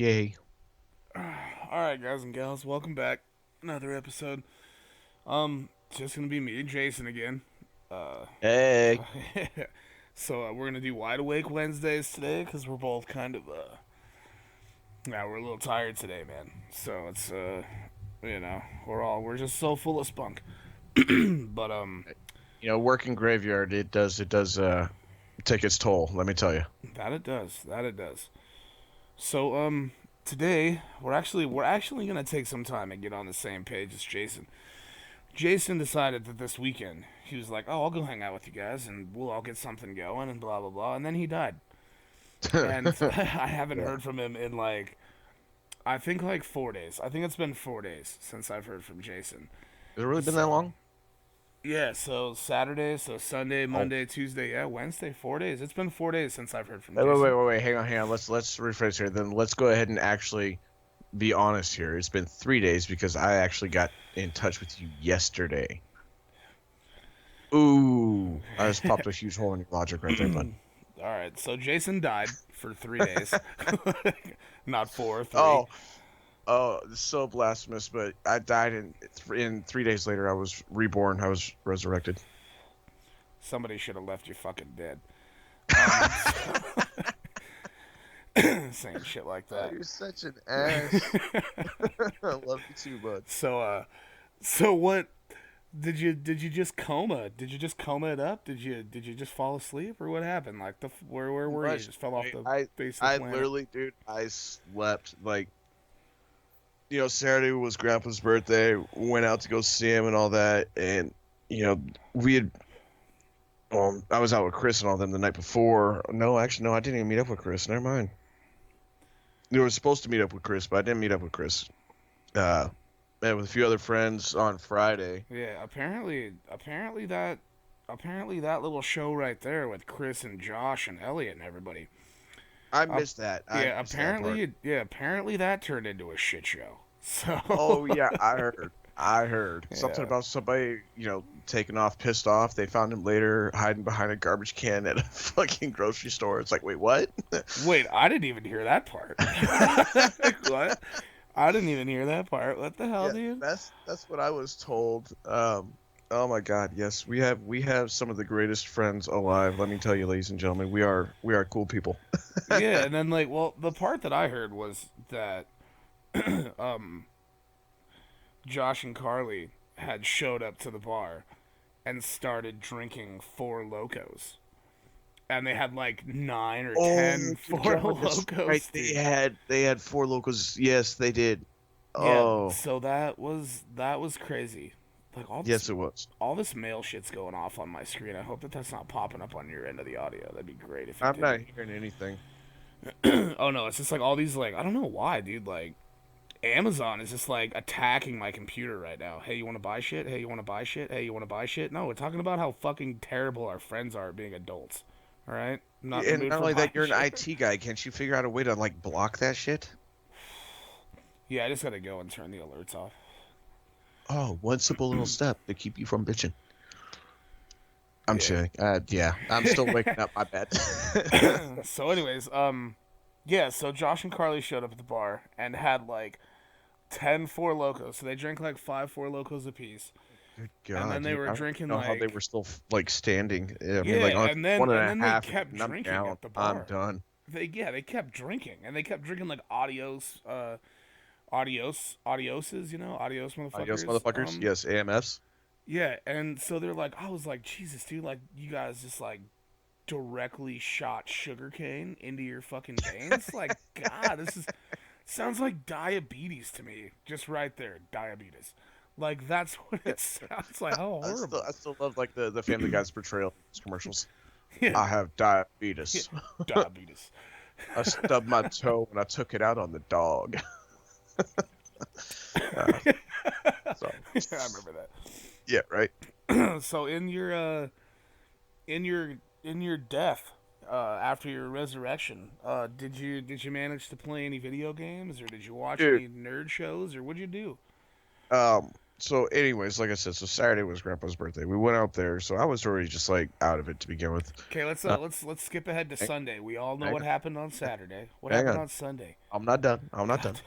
Yay. Alright, guys and gals, welcome back. Another episode. It's just gonna be me and Jason again. Uh, Hey. so we're gonna do Wide Awake Wednesdays today because we're both kind of, yeah, we're a little tired today, man. So it's, we're just so full of spunk. but, Working graveyard, it does take its toll, let me tell you. that it does. So, today we're actually gonna take some time and get on the same page as Jason. Jason decided that this weekend he was like, "Oh, I'll go hang out with you guys, and we'll all get something going, and blah blah blah." And then he died, and I haven't Yeah. heard from him in I think like 4 days. I think it's been 4 days since I've heard from Jason. Has it really been that So long? yeah, so Saturday, so Sunday, Oh. Monday, Tuesday, yeah, Wednesday, 4 days. It's been 4 days since I've heard from Wait, wait, wait, Jason. wait, wait. Hang on. Let's rephrase here. Then let's go ahead and actually be honest here. It's been 3 days because I actually got in touch with you yesterday. Ooh, I just popped a huge hole in your logic right there, bud. All right, so Jason died for 3 days, not four, three. Oh, oh, it's so blasphemous, but I died in 3 days later. I was reborn. I was resurrected. Somebody should have left you fucking dead. Saying shit like Oh, that. you're such an ass. I love you too, bud. so so what did you just coma? Did you just coma it up? Did you just fall asleep or what happened? Like where were you? Much. Just fell off the I face of I the planet. literally, dude, I slept like Saturday was Grandpa's birthday. Went out to go see him and all that, and you know, we had. I was out with Chris and all them the night before. No, actually, no, I didn't even meet up with Chris. Never mind. We were supposed to meet up with Chris, but I didn't meet up with Chris. Uh, Met with a few other friends on Friday. Yeah, apparently that little show right there with Chris and Josh and Elliot and everybody. I Uh, missed that. I yeah, missed that part. apparently that turned into a shit show. So Oh yeah, I heard. I heard something yeah. about somebody, taking off, pissed off. They found him later hiding behind a garbage can at a fucking grocery store. It's like, wait, what? Wait, I didn't even hear that part. What? I didn't even hear that part. What the hell, Yeah, dude? that's what I was told. Oh my God, yes, we have some of the greatest friends alive. Let me tell you, ladies and gentlemen, we are cool people. Yeah, and then well, the part that I heard was that um, Josh and Carly had showed up to the bar and started drinking Four Locos, and they had like nine or ten Oh my Four God, that's right. Locos, They dude. had they had four locals. Yes, they did. Yeah, Oh, so that was crazy. Like yes, it was. all this male shit's going off on my screen. I hope that that's not popping up on your end of the audio. That'd be great if it I'm not didn't. hearing anything. Oh no, it's just like all these I don't know why, dude. Like Amazon is just like attacking my computer right now. Hey, you want to buy shit? Hey, you want to buy shit? Hey, you want to buy shit? No, we're talking about how fucking terrible our friends are at being adults. All right, I'm not in the And mood not for only buying that, you're an shit. IT guy. Can't you figure out a way to like block that shit? Yeah, I just gotta go and turn the alerts off. Oh, one simple little step to keep you from bitching. I'm Yeah. kidding. Yeah, I'm still waking up. My bad. So, anyways, yeah. So Josh and Carly showed up at the bar and had like 10 Four Locos. So they drank like five Four Locos apiece, Good and then God, they dude. were I don't drinking even know how they were like still like standing. I mean, like yeah, on and then one and and a then they half, kept and I'm drinking down. at the I'm bar. done. They kept drinking, and they kept drinking like adioses, adios Adios, motherfuckers. motherfuckers. Yes, AMFs. Yeah, and so they're like, I was like, Jesus, dude, like you guys just like directly shot sugarcane into your fucking veins. Like, God, this is sounds like diabetes to me. Just right there, diabetes. Like that's what it sounds like. How I still, horrible. I still love like the Family Guy's portrayal of those commercials. Yeah, I have yeah, diabetes. diabetes. I stubbed my toe when I took it out on the dog. Uh, so Yeah, I remember yeah, right. that. So in your in your death, after your resurrection, did you manage to play any video games or did you watch Dude, any nerd shows or what'd you do? So, anyways, like I said, so Saturday was Grandpa's birthday. We went out there, so I was already just like out of it to begin with. Okay, let's Uh, let's skip ahead to hang, Sunday. We all know hang what on, happened on Saturday. What hang happened on. on Sunday? I'm not done. I'm not God,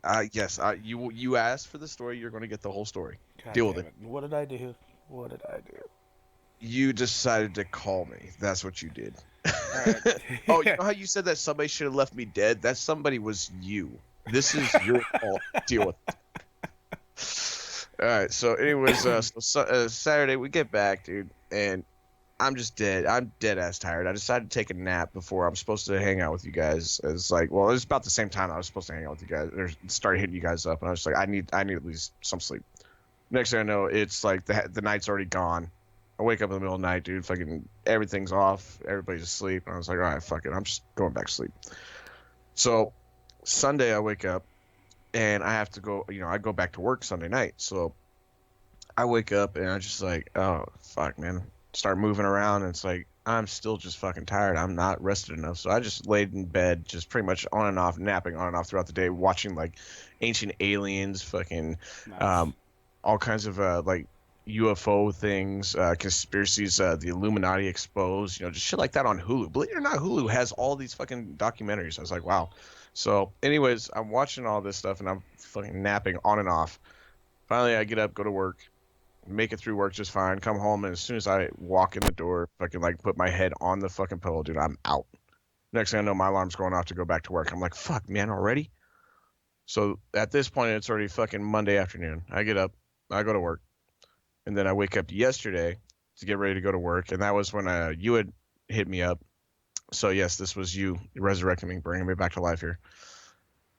done. Yes, you asked for the story. You're going to get the whole story. God Deal with damn it. it! What did I do? What did I do? You decided to call me. That's what you did. All right. Oh, you know how you said that somebody should have left me dead? That somebody was you. This is your fault. Deal with it. All right. So, anyways, Saturday we get back, dude, and I'm just dead. I'm dead ass tired. I decided to take a nap before I'm supposed to hang out with you guys. It's like, well, it's about the same time I was supposed to hang out with you guys or start hitting you guys up, and I was like, I need at least some sleep. Next thing I know, it's like the night's already gone. I wake up in the middle of the night, dude. Fucking everything's off. Everybody's asleep. And I was like, all right, fuck it. I'm just going back to sleep. So Sunday, I wake up and I have to go. I go back to work Sunday night. So I wake up and I'm just like, oh fuck, man. Start moving around and it's like I'm still just fucking tired. I'm not rested enough. So I just laid in bed, just pretty much on and off, napping on and off throughout the day, watching like Ancient Aliens, fucking Nice. um, all kinds of like UFO things, conspiracies, the Illuminati exposed, just shit like that on Hulu. Believe it or not, Hulu has all these fucking documentaries. I was like, wow. So, anyways, I'm watching all this stuff and I'm fucking napping on and off. Finally, I get up, go to work, make it through work just fine, come home, and as soon as I walk in the door, fucking like put my head on the fucking pillow, dude, I'm out. Next thing I know, my alarm's going off to go back to work. I'm like, fuck, man, already? So at this point, it's already fucking Monday afternoon. I get up, I go to work, and then I wake up yesterday to get ready to go to work, and that was when you had hit me up. So yes, this was you resurrecting me, bringing me back to life here.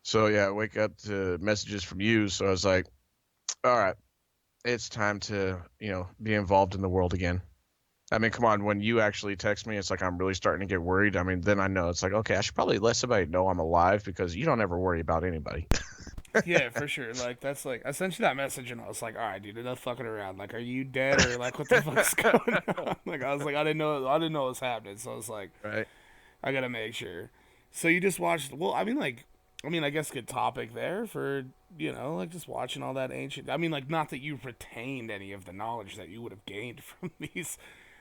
So yeah, I wake up to messages from you. So I was like, all right, it's time to be involved in the world again. I mean, come on, when you actually text me, it's like I'm really starting to get worried. I mean, then I know it's like, okay, I should probably let somebody know I'm alive because you don't ever worry about anybody. Yeah, for sure. Like that's like I sent you that message and I was like, all right, dude, enough fucking around. Like, are you dead or like what the fuck's going on? Like I was like, I didn't know what was happening. So I was like, Right? I gotta make sure. So you just watched? Well, I mean, like, I guess good topic there for like just watching all that ancient. I mean, like, not that you've retained any of the knowledge that you would have gained from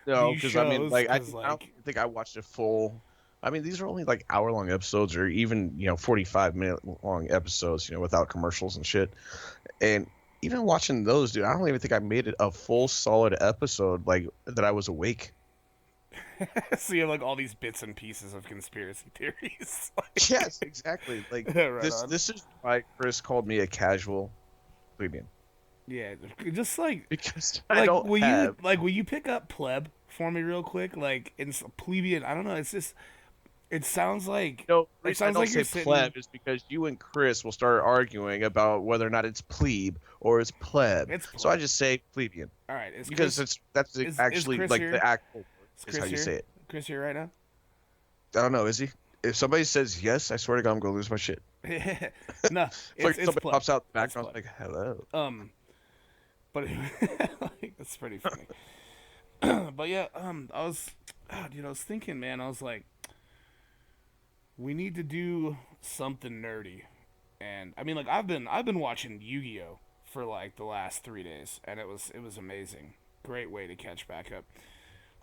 No, these because I mean, shows, like, because I don't like, think I watched a full. I mean, these are only like hour-long episodes, or even 45-minute long episodes, without commercials and shit. And even watching those, dude, I don't even think I made it a full solid episode like that. I was awake. so you have like all these bits and pieces of conspiracy theories. Yes, exactly. Like Right this. on. This is why Chris called me a casual plebeian Yeah, just like because I don't have. will you pick up pleb for me real quick? Like in plebeian, I don't know. It's just The it reason I sounds don't like you're say sitting. pleb is because you and Chris will start arguing about whether or not it's plebe or it's pleb. It's So I pleb. just say plebeian All right, is because Chris is actually Chris like the here? actual word Is is how Chris you here? say it. Chris here right now? I don't know, is he? If somebody says yes, I swear to God, I'm gonna lose my shit. No, It's like it's somebody pleb. pops out the It's background pleb. like, "Hello." But like, that's pretty funny. But yeah, I was thinking, man, I was like, we need to do something nerdy, and I mean, like, I've been watching Yu-Gi-Oh for like the last 3 days, and it was amazing. Great way to catch back up.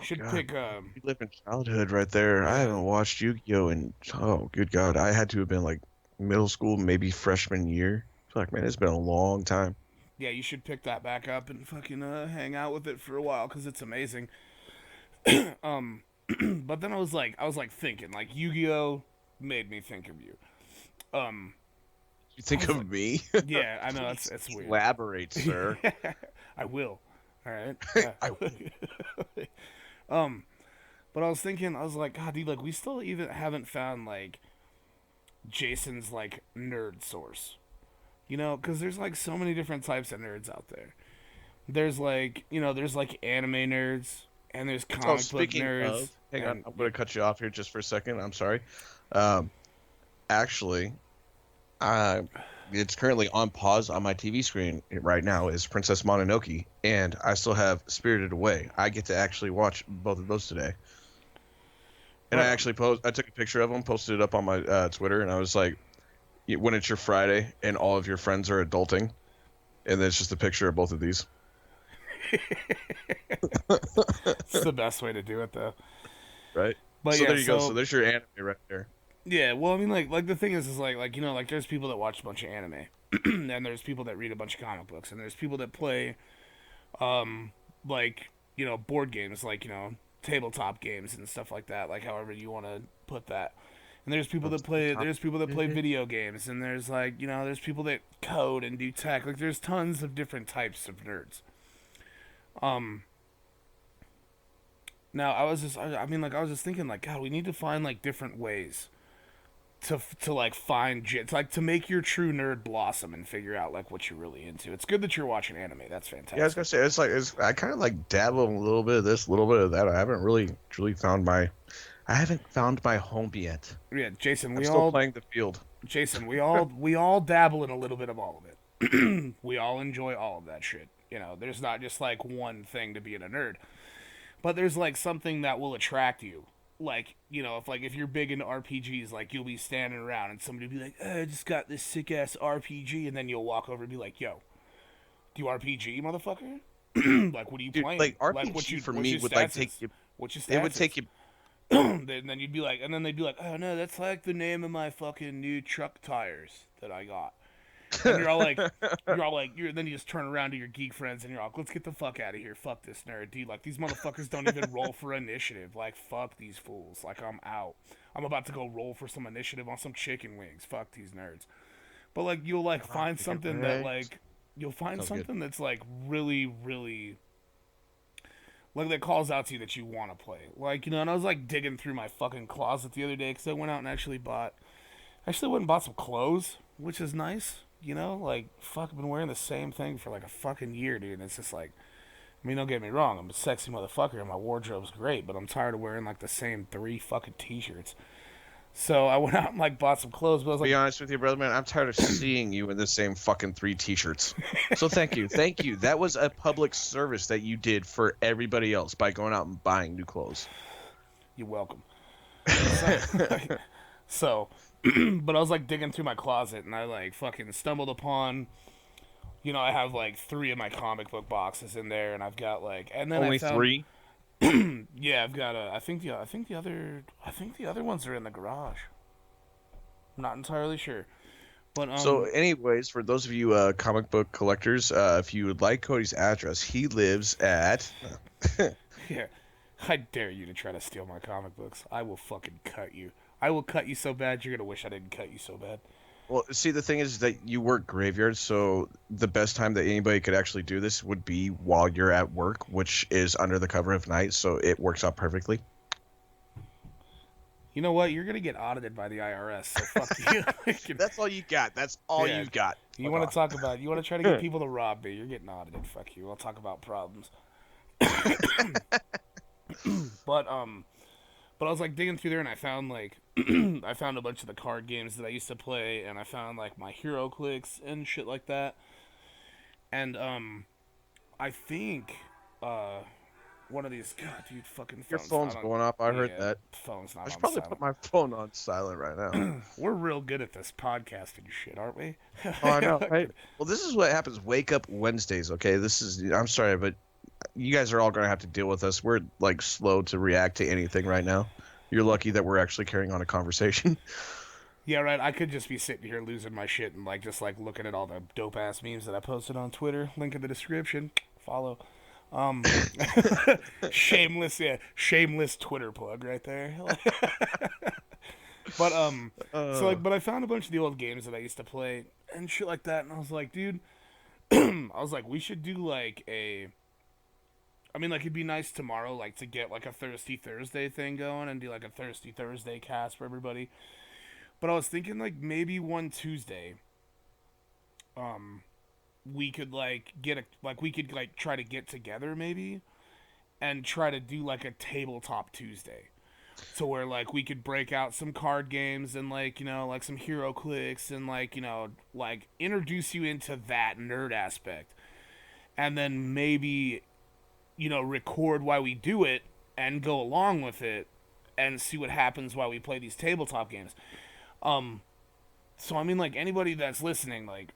Oh Should God, pick you live in childhood right there. I yeah, haven't watched Yu-Gi-Oh in good God, I had to have been like middle school, maybe freshman year. Fuck, man, it's been a long time. yeah, you should pick that back up and fucking hang out with it for a while because it's amazing. But then I was like thinking, like Yu-Gi-Oh made me think of you. Um, You I think was like, of me? yeah, I know Please it's weird. elaborate, sir. I will. All right. I will. um, but I was thinking, I was like, God, dude, like we still even haven't found like Jason's like nerd source. Because there's like so many different types of nerds out there. There's like there's like anime nerds and there's Oh, comic book speaking nerds of, hang on, and I'm gonna cut you off here just for a second. I'm sorry. Um, actually, uh, it's currently on pause on my TV screen right now. Is Princess Mononoke, and I still have Spirited Away. I get to actually watch both of those today. And I right on. actually I took a picture of them, posted it up on my Twitter, and I was like, when it's your Friday and all of your friends are adulting, and then it's just a picture of both of these. It's the best way to do it, though. Right. But So yeah, there you go. So so there's your anime right there. yeah. Well, I mean, like the thing is like like there's people that watch a bunch of anime, and there's people that read a bunch of comic books, and there's people that play like board games, like tabletop games and stuff like that, like however you want to put that. And there's people that play video games, and there's like there's people that code and do tech. Like there's tons of different types of nerds. Um, Now I mean, like I was just thinking, like God, we need to find like different ways to like find to make your true nerd blossom and figure out like what you're really into. It's good that you're watching anime. That's Yeah, I was gonna fantastic. say I kind of like dabble in a little bit of this, a little bit of that. I haven't really truly found I haven't found my home yet. Yeah, Jason, I'm still playing the field. we all dabble in a little bit of all of it. We all enjoy all of that shit. There's not just like one thing to being a nerd, but there's like something that will attract you. Like if you're big into RPGs, like you'll be standing around and somebody will be like, I just got this sick ass RPG, and then you'll walk over and be like, Yo, do you RPG, motherfucker? Like, what are you Dude, playing? like Like, RPG for what's me your would like stats take is? you. What's your It would stats take is? you. Then you'd be like, and then they'd be like, oh no, that's like the name of my fucking new truck tires that I got. And then you just turn around to your geek friends and you're like, let's get the fuck out of here. Fuck this nerd, dude. Like, these motherfuckers don't even roll for initiative. Like, fuck these fools. Like, I'm out. I'm about to go roll for some initiative on some chicken wings. Fuck these nerds. But like, you'll like Ah, find chicken something that wings. like you'll find Sounds good. something that's like really, really like that calls out to you that you want to play. Like and I was like digging through my fucking closet the other day because I went out and actually went and bought some clothes, which is nice. Like fuck, I've been wearing the same thing for like a fucking year, dude. And it's just like, I mean, don't get me wrong, I'm a sexy motherfucker and my wardrobe's great, but I'm tired of wearing like the same three fucking t-shirts. So I went out and like bought some clothes, but I was Be like, honest with you, brother man, I'm tired of seeing you in the same fucking three t-shirts. So thank you, thank you. That was a public service that you did for everybody else by going out and buying new clothes. you're welcome. So, so but I was like digging through my closet and I like fucking stumbled upon I have like three of my comic book boxes in there, and I've got like, and then I Only found, three. yeah, I've got I think the other ones are in the garage. I'm not entirely sure, but So, anyways, for those of you comic book collectors, if you would like Cody's address, he lives at. yeah, I dare you to try to steal my comic books. I will fucking cut you. I will cut you so bad you're gonna wish I didn't cut you so bad. Well, see, the thing is that you work graveyard, so the best time that anybody could actually do this would be while you're at work, which is under the cover of night, so it works out perfectly. You know what? You're gonna get audited by the IRS, so fuck you. That's all you got. That's all Yeah. you got. You Fuck want off. to talk about? You want to try to get people to rob me? You're getting audited. Fuck you. I'll talk about problems. But but I was like digging through there and I found like I found a bunch of the card games that I used to play and I found like my hero clicks and shit like that. And I think uh one of these God dude fucking Your phone's phone's not on going off. I heard yeah, that. phone's I not should on probably silent. put my phone on silent right now. We're real good at this podcasting shit, aren't we? Oh, I know, right? Well, this is what happens. Wake up Wednesdays, okay? This is. I'm sorry, but you guys are all going to have to deal with us. We're like slow to react to anything right now. You're lucky that we're actually carrying on a conversation. Yeah, right. I could just be sitting here losing my shit and like just like looking at all the dope ass memes that I posted on Twitter. Link in the description. Follow. Um, shameless Twitter plug right there. But so Uh, like, but I found a bunch of the old games that I used to play and shit like that, and I was like, dude, I was like, we should do like a. I mean, like it'd be nice tomorrow, like to get like a Thirsty Thursday thing going and do like a Thirsty Thursday cast for everybody. But I was thinking like maybe one Tuesday, um, we could like we could like try to get together maybe and try to do like a tabletop Tuesday. So where like we could break out some card games and like like some hero clicks and like like introduce you into that nerd aspect, and then maybe record while we do it and go along with it and see what happens while we play these tabletop games. Um, So I mean, like anybody that's listening, like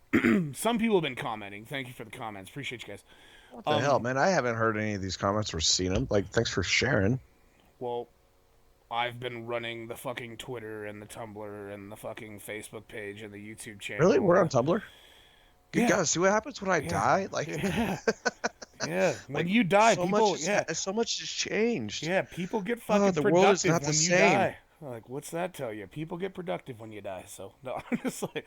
some people have been commenting. Thank you for the comments. Appreciate you guys. What the hell, Um, man? I haven't heard any of these comments or seen them. Like, thanks for sharing. well, I've been running the fucking Twitter and the Tumblr and the fucking Facebook page and the YouTube Really? channel We're and on the Tumblr? Good yeah, God, see what happens when I yeah, die? Like, yeah, yeah. When like you die, so much people, is yeah, so much has changed. yeah, people get Oh, fucking the world is productive not the when you same. die. Like, what's that tell you? People get productive when you die. So no, I'm just like,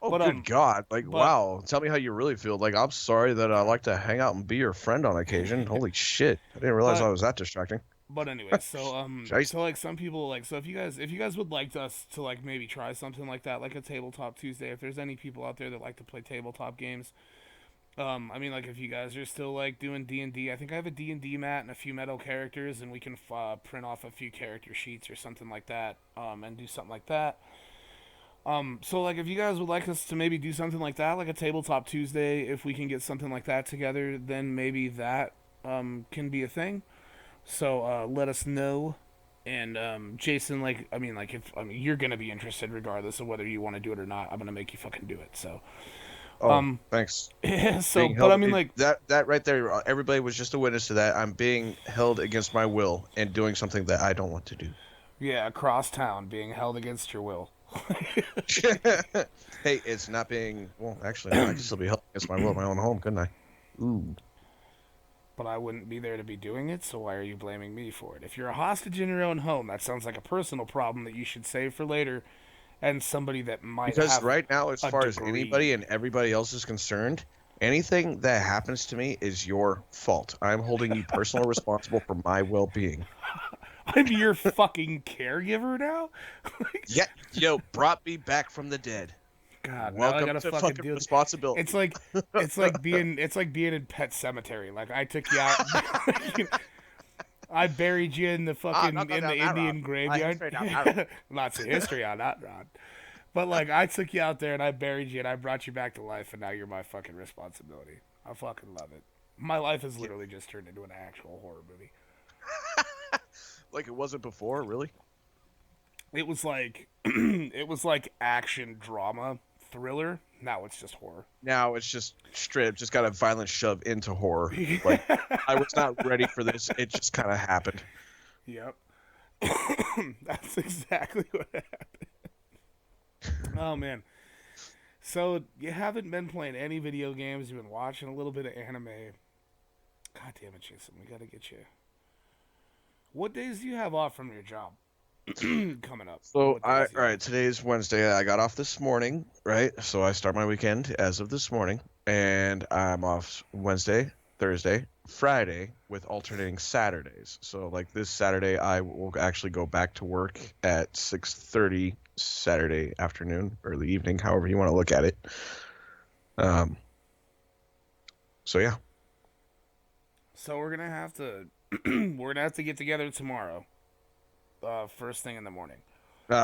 Oh, but good God. Like, but wow. Tell me how you really feel. Like, I'm sorry that I like to hang out and be your friend on occasion. Holy shit. I didn't realize I but was that distracting. But anyway, so Jeez. so like some people like so if you guys would like us to like maybe try something like that, like a tabletop Tuesday, if there's any people out there that like to play tabletop games, I mean like if you guys are still like doing D&D, I think I have a D&D mat and a few metal characters, and we can print off a few character sheets or something like that, and do something like that. So like if you guys would like us to maybe do something like that, like a tabletop Tuesday, if we can get something like that together, then maybe that can be a thing. So let us know. And Jason, like, I mean, like, if I mean, you're gonna be interested regardless of whether you want to do it or not. I'm gonna make you fucking do it. So, Oh, um, thanks. yeah. So, Being but held I mean, like, that right there, everybody was just a witness to that. I'm being held against my will and doing something that I don't want to do. yeah, across town, being held against your will. Hey, it's not being, well, actually, no, I could still be held against my will at my own home, couldn't I? Ooh. But I wouldn't be there to be doing it, so why are you blaming me for it? If you're a hostage in your own home, that sounds like a personal problem that you should save for later, and somebody that might Because have right now, as a far as anybody degree. and everybody else is concerned, anything that happens to me is your fault. I'm holding you personally responsible for my well-being. I'm your fucking caregiver now? Yeah, brought me back from the dead. God, now I Welcome gotta to fucking fucking deal. It's responsibility. like it's like being in Pet Cemetery. Like I took you out, I buried you in the Not fucking go in the down that road. Indian My graveyard. history down that road. Lots of history on that, Rod. But like I took you out there and I buried you and I brought you back to life, and now you're my fucking responsibility. I fucking love it. My life has Yeah. literally just turned into an actual horror movie. Like it wasn't before, really? It was like it was like action drama thriller. Now it's just horror. Now it's just straight up, just got a violent shove into horror. Like I was not ready for this. It just kind of happened. Yep. That's exactly what happened. Oh man. So you haven't been playing any video games, you've been watching a little bit of anime. God damn it, Jason, we gotta get you. What days do you have off from your job? Coming up. So What days do all you right, have? today's Wednesday. I got off this morning, right? So I start my weekend as of this morning, and I'm off Wednesday, Thursday, Friday with alternating Saturdays. So like this Saturday, I will actually go back to work at 6:30 Saturday afternoon, early evening, however you want to look at it. Um, so yeah. So we're gonna have to we're gonna have to get together tomorrow. First thing in the morning.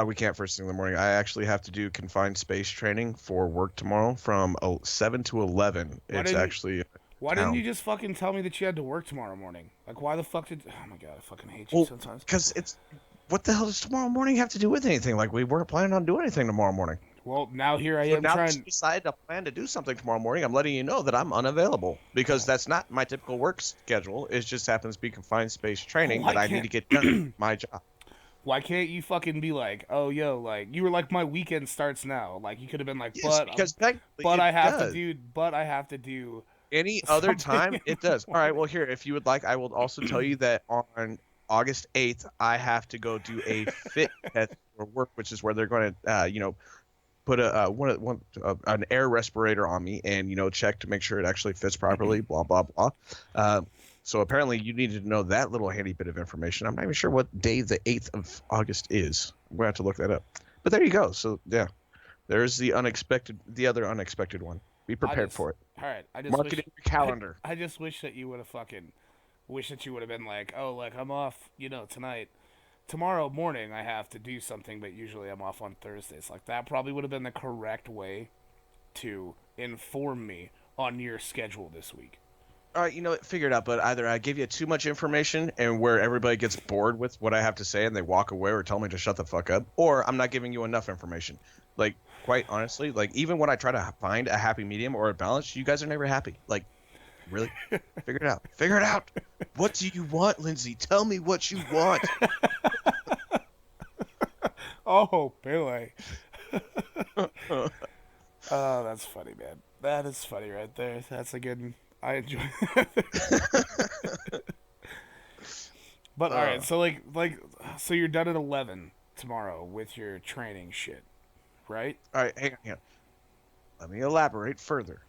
We can't first thing in the morning. I actually have to do confined space training for work tomorrow from 7 to 11. Why It's didn't actually why didn't you town. just fucking tell me that you had to work tomorrow morning? Like why the fuck did oh my god, I fucking hate you Well, sometimes. because it's what the hell does tomorrow morning have to do with anything? Like we weren't planning on doing anything tomorrow morning. Well, now here I So am now that you trying. decide to plan to do something tomorrow morning, I'm letting you know that I'm unavailable because Oh, that's not my typical work schedule. It just happens to be confined space training why that I need can't to get done. My job. why can't you fucking be like, oh yo, like you were like my weekend starts now. Like you could have been like, Yes, because technically but it I have to does. do, but I have to do Any other something time, in it the does. All right, morning. well, here, if you would like, I will also tell you that on August 8th, I have to go do a fit test for work, which is where they're going to, put an air respirator on me and, check to make sure it actually fits properly, blah, blah, blah. Uh, so apparently you needed to know that little handy bit of information. I'm not even sure what day the 8th of August is. We're going to have to look that up. But there you go. So, yeah, there's the other unexpected one. Be I prepared just, for it. all right. Mark it in your calendar. I just wish that you would have fucking, wish that you would have been like, oh, like I'm off, tonight. Tomorrow morning I have to do something, but usually I'm off on Thursdays. Like that probably would have been the correct way to inform me on your schedule this week. all right, figure it out. But either I give you too much information and where everybody gets bored with what I have to say and they walk away or tell me to shut the fuck up, or I'm not giving you enough information. Like, quite honestly, like even when I try to find a happy medium or a balance, you guys are never happy. Like, really, figure it out. Figure it out. What do you want, Lindsay? Tell me what you want. Oh, Billy. Oh, that's funny, man. That is funny right there. That's a good one. I enjoy it. But all right, uh, so so you're done at 11 tomorrow with your training shit, right? all right, hang on. Let me elaborate further.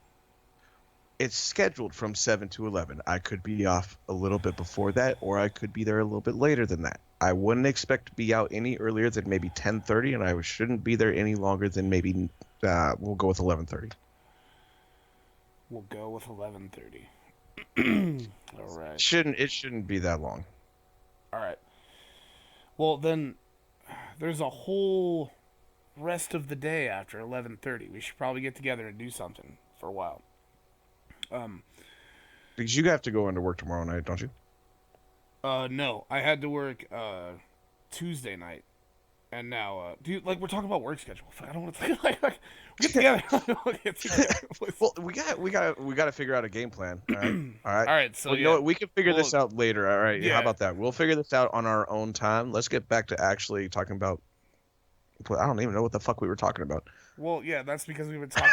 It's scheduled from 7 to 11. I could be off a little bit before that, or I could be there a little bit later than that. I wouldn't expect to be out any earlier than maybe 10:30, and I shouldn't be there any longer than maybe we'll go with 11:30. We'll go with 11:30. All right. It shouldn't be that long. All right. Well, then there's a whole rest of the day after 11:30. We should probably get together and do something for a while. Um Because you have to go into work tomorrow night, don't you? no, I had to work Tuesday night. And now, dude, like we're talking about work schedule. I don't want to like we get together. Get together. Well, we got to figure out a game plan. All right, all right. All right, so Well, you know yeah, what? We can figure well, this out later. All right. How yeah, about that? We'll figure this out on our own time. Let's get back to actually talking about. I don't even know what the fuck we were talking about. well, yeah. That's because we've been talking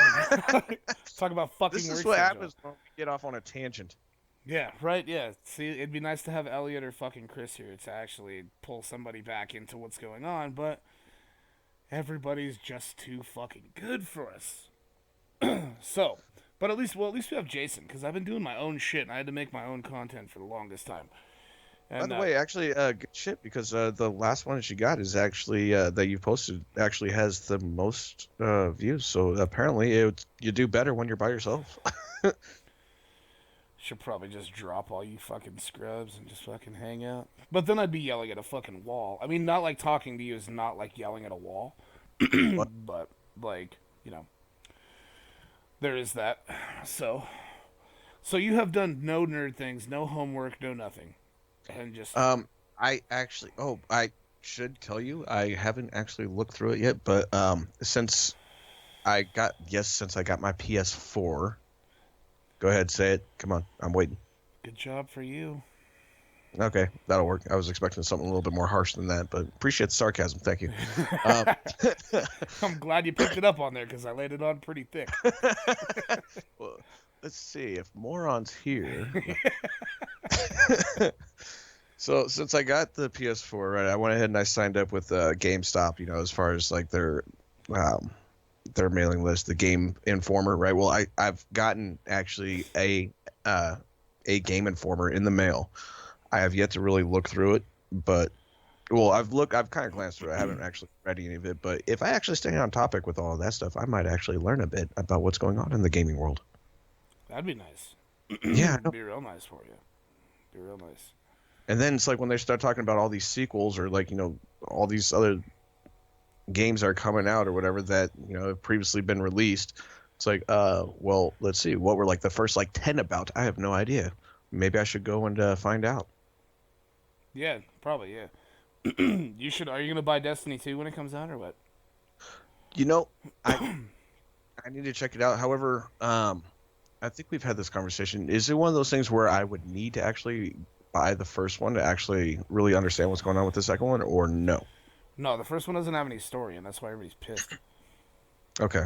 about talking about fucking This work is what schedule. happens when we get off on a tangent. Yeah, right. Yeah. See, it'd be nice to have Elliot or fucking Chris here to actually pull somebody back into what's going on, but everybody's just too fucking good for us. So, but at least we have Jason because I've been doing my own shit and I had to make my own content for the longest time. By And the way, actually, good shit because the last one that you got is actually that you posted actually has the most views. So apparently, you do better when you're by yourself. should probably just drop all you fucking scrubs and just fucking hang out. But then I'd be yelling at a fucking wall. I mean, not like talking to you is not like yelling at a wall, What? but like there is that. So, so you have done no nerd things, no homework, no nothing, and just I actually, oh, I should tell you, I haven't actually looked through it yet, but since I got my PS4, go ahead, say it. Come on, I'm waiting. good job for you. Okay, that'll work. I was expecting something a little bit more harsh than that, but appreciate the sarcasm. Thank you. Um, I'm glad you picked it up on there because I laid it on pretty thick. well, let's see if morons here. So since I got the PS4, right, I went ahead and I signed up with GameStop. As far as like um, their mailing list, the Game Informer, right? Well, I've gotten actually a Game Informer in the mail. I have yet to really look through it, but well, I've kind of glanced through it. I haven't actually read any of it, but if I actually stay on topic with all of that stuff, I might actually learn a bit about what's going on in the gaming world. That'd be nice. Yeah, I know. Be real nice for you. Be real nice. And then it's like when they start talking about all these sequels or like, all these other games are coming out or whatever that, have previously been released. It's like, well, let's see. What were like the first like 10 about? I have no idea. Maybe I should go and find out. Yeah, probably. Yeah. You should. Are you gonna buy Destiny 2 when it comes out or what? You know, I need to check it out. However, I think we've had this conversation. Is it one of those things where I would need to actually buy the first one to actually really understand what's going on with the second one, or no? No, the first one doesn't have any story, and that's why everybody's pissed. Okay.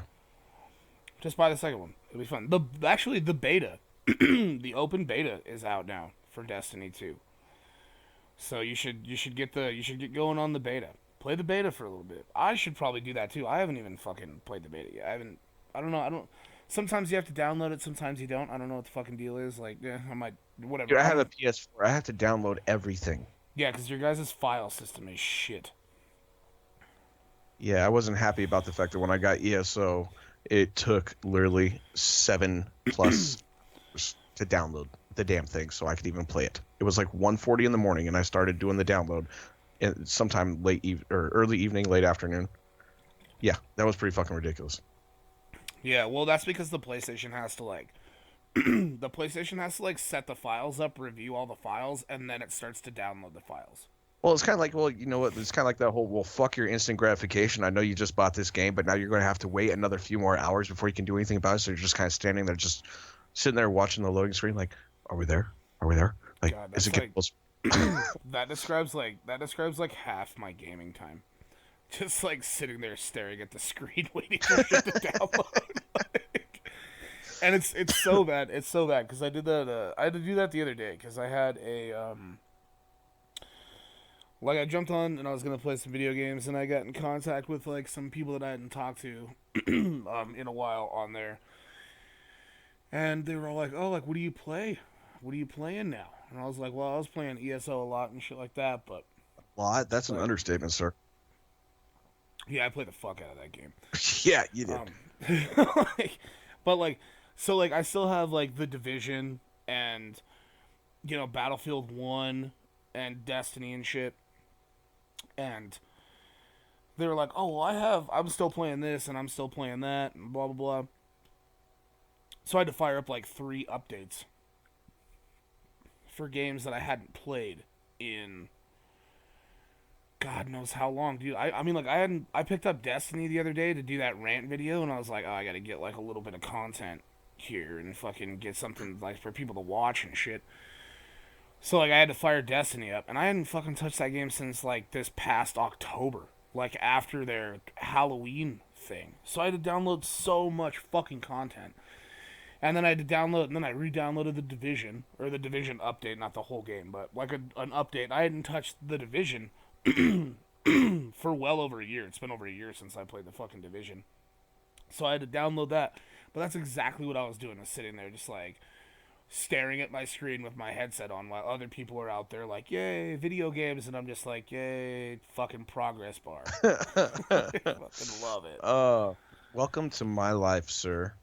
Just buy the second one. It'll be fun. The beta, the open beta is out now for Destiny 2. So you should get going on the beta. Play the beta for a little bit. I should probably do that too. I haven't even fucking played the beta yet. I don't know. I don't. Sometimes you have to download it. Sometimes you don't. I don't know what the fucking deal is. Like, yeah, I might. Whatever. Dude, I have a PS4. I have to download everything. Yeah, because your guys' file system is shit. Yeah, I wasn't happy about the fact that when I got ESO, it took literally 7+ to download the damn thing so I could even play it. It was like 1:40 in the morning, and I started doing the download sometime or early evening, late afternoon. Yeah, that was pretty fucking ridiculous. Yeah, well, that's because the PlayStation has to like the PlayStation has to like set the files up, review all the files, and then it starts to download the files. Well, it's kind of like, well, you know what? It's kind of like that whole, well, fuck your instant gratification. I know you just bought this game, but now you're going to have to wait another few more hours before you can do anything about it. So you're just kind of standing there, just sitting there watching the loading screen, like, are we there? Are we there? Like, God, is that's it getting like close? that describes like half my gaming time. Just like sitting there staring at the screen, waiting for shit to download. And it's so bad. It's so bad because I did that. I had to do that the other day because I had a like I jumped on and I was gonna play some video games and I got in contact with like some people that I hadn't talked to in a while on there, and they were all like, "Oh, like what do you play? What are you playing now?" And I was like, "Well, I was playing ESO a lot and shit like that, but Well, that's an like understatement, sir. yeah, I play the fuck out of that game." Yeah, you did. Like, but like, so like I still have like the Division and Battlefield 1 and Destiny and shit, and they were like, "Oh, well, I'm still playing this and I'm still playing that and blah blah blah." So I had to fire up like 3 updates for games that I hadn't played in God knows how long, dude. I mean, like, I picked up Destiny the other day to do that rant video, and I was like, oh, I gotta get, like, a little bit of content here and fucking get something, like, for people to watch and shit. So, like, I had to fire Destiny up, and I hadn't fucking touched that game since, like, this past October. Like, after their Halloween thing. So I had to download so much fucking content. And then I had to download, and then I re-downloaded the Division, or the Division update, not the whole game, but, like, an update. I hadn't touched the Division for well over a year. It's been over a year since I played the fucking Division. So I had to download that. But that's exactly what I was doing, was sitting there just like staring at my screen with my headset on while other people are out there like, yay, video games, and I'm just like, yay, fucking progress bar. Fucking love it. Welcome to my life, sir.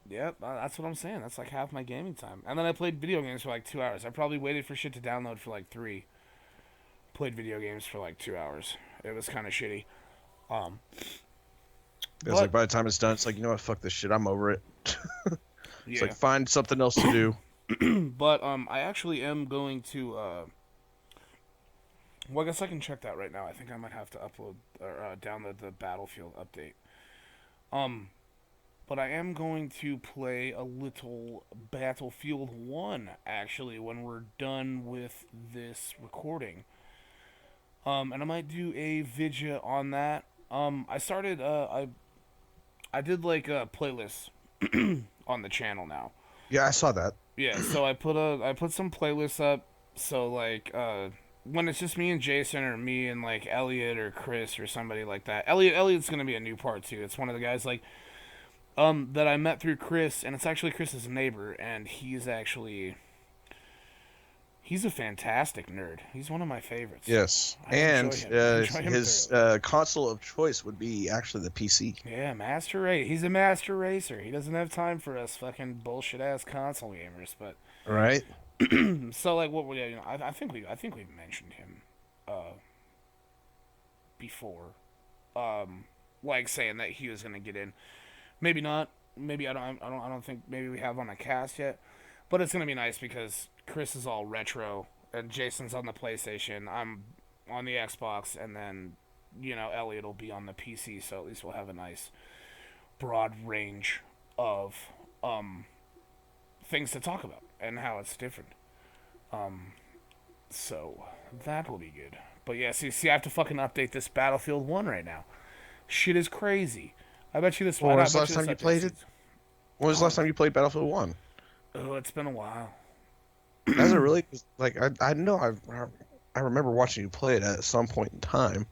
Yep, that's what I'm saying. That's like half my gaming time. And then I played video games for like 2 hours. I probably waited for shit to download for like 3. Played video games for like 2 hours. It was kind of shitty. It's like by the time it's done, it's like, you know what, fuck this shit, I'm over it. It's Yeah. like, find something else to do. But I actually am going to. Well, I guess I can check that right now. I think I might have to upload or download the Battlefield update. But I am going to play a little Battlefield 1 actually when we're done with this recording. And I might do a vidya on that. I started. I did like a playlist on the channel now. Yeah, I saw that. Yeah, so I put some playlists up. So like when it's just me and Jason or me and like Elliot or Chris or somebody like that. Elliot's gonna be a new part too. It's one of the guys like that I met through Chris, and it's actually Chris's neighbor, and he's a fantastic nerd. He's one of my favorites. Yes, I and enjoy him his thoroughly. console of choice would be actually the PC. Yeah, master race. He's a master racer. He doesn't have time for us fucking bullshit ass console gamers. But Right? so like what? Yeah, I think we've mentioned him before, like saying that he was gonna get in. Maybe not. Maybe I don't think maybe we have on a cast yet. But it's gonna be nice because Chris is all retro and Jason's on the PlayStation. I'm on the Xbox, and then Elliot will be on the PC. So at least we'll have a nice broad range of things to talk about and how it's different. So that will be good. But yeah, see, I have to fucking update this Battlefield 1 right now. Shit is crazy. I bet you this. When I was the bet last you time this you update played it? season- When was the last time you played Battlefield 1? Oh, it's been a while. Has it really? 'Cause, like, I know I remember watching you play it at some point in time.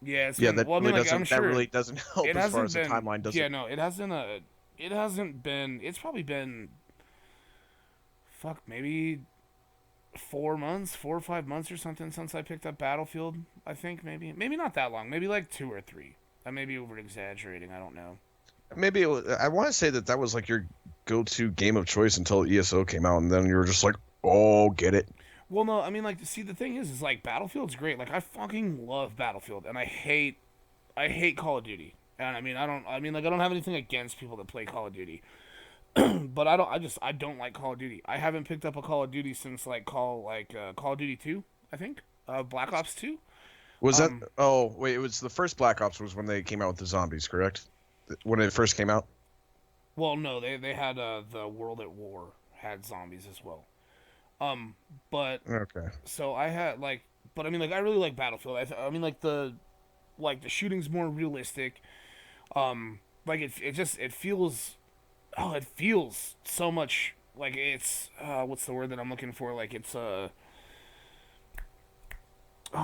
Yeah, it's Yeah, been. that Well, I really mean, like I'm doesn't that sure really doesn't help it as far hasn't as the been. timeline Yeah, doesn't. no, it hasn't. It hasn't been. It's probably been. Fuck, maybe 4 months, 4 or 5 months or something since I picked up Battlefield. I think maybe not that long. Maybe like 2 or 3. I may be over exaggerating. I don't know. Maybe I want to say that was like your go-to game of choice until ESO came out, and then you were just like, oh, get it. Well, no, I mean, like, see, the thing is like Battlefield's great. Like, I fucking love Battlefield, and I hate Call of Duty. And I mean, I don't have anything against people that play Call of Duty. But I don't like Call of Duty. I haven't picked up a Call of Duty since Call of Duty 2, I think. Black Ops 2. Was that? Um Oh, wait, it was the first Black Ops was when they came out with the zombies, correct? When it first came out. well, no, they had the World at War had zombies as well. Um but Okay. so I had like but I mean like I really like Battlefield. I mean like the shooting's more realistic. Like it feels it feels so much like it's what's the word that I'm looking for? Like it's oh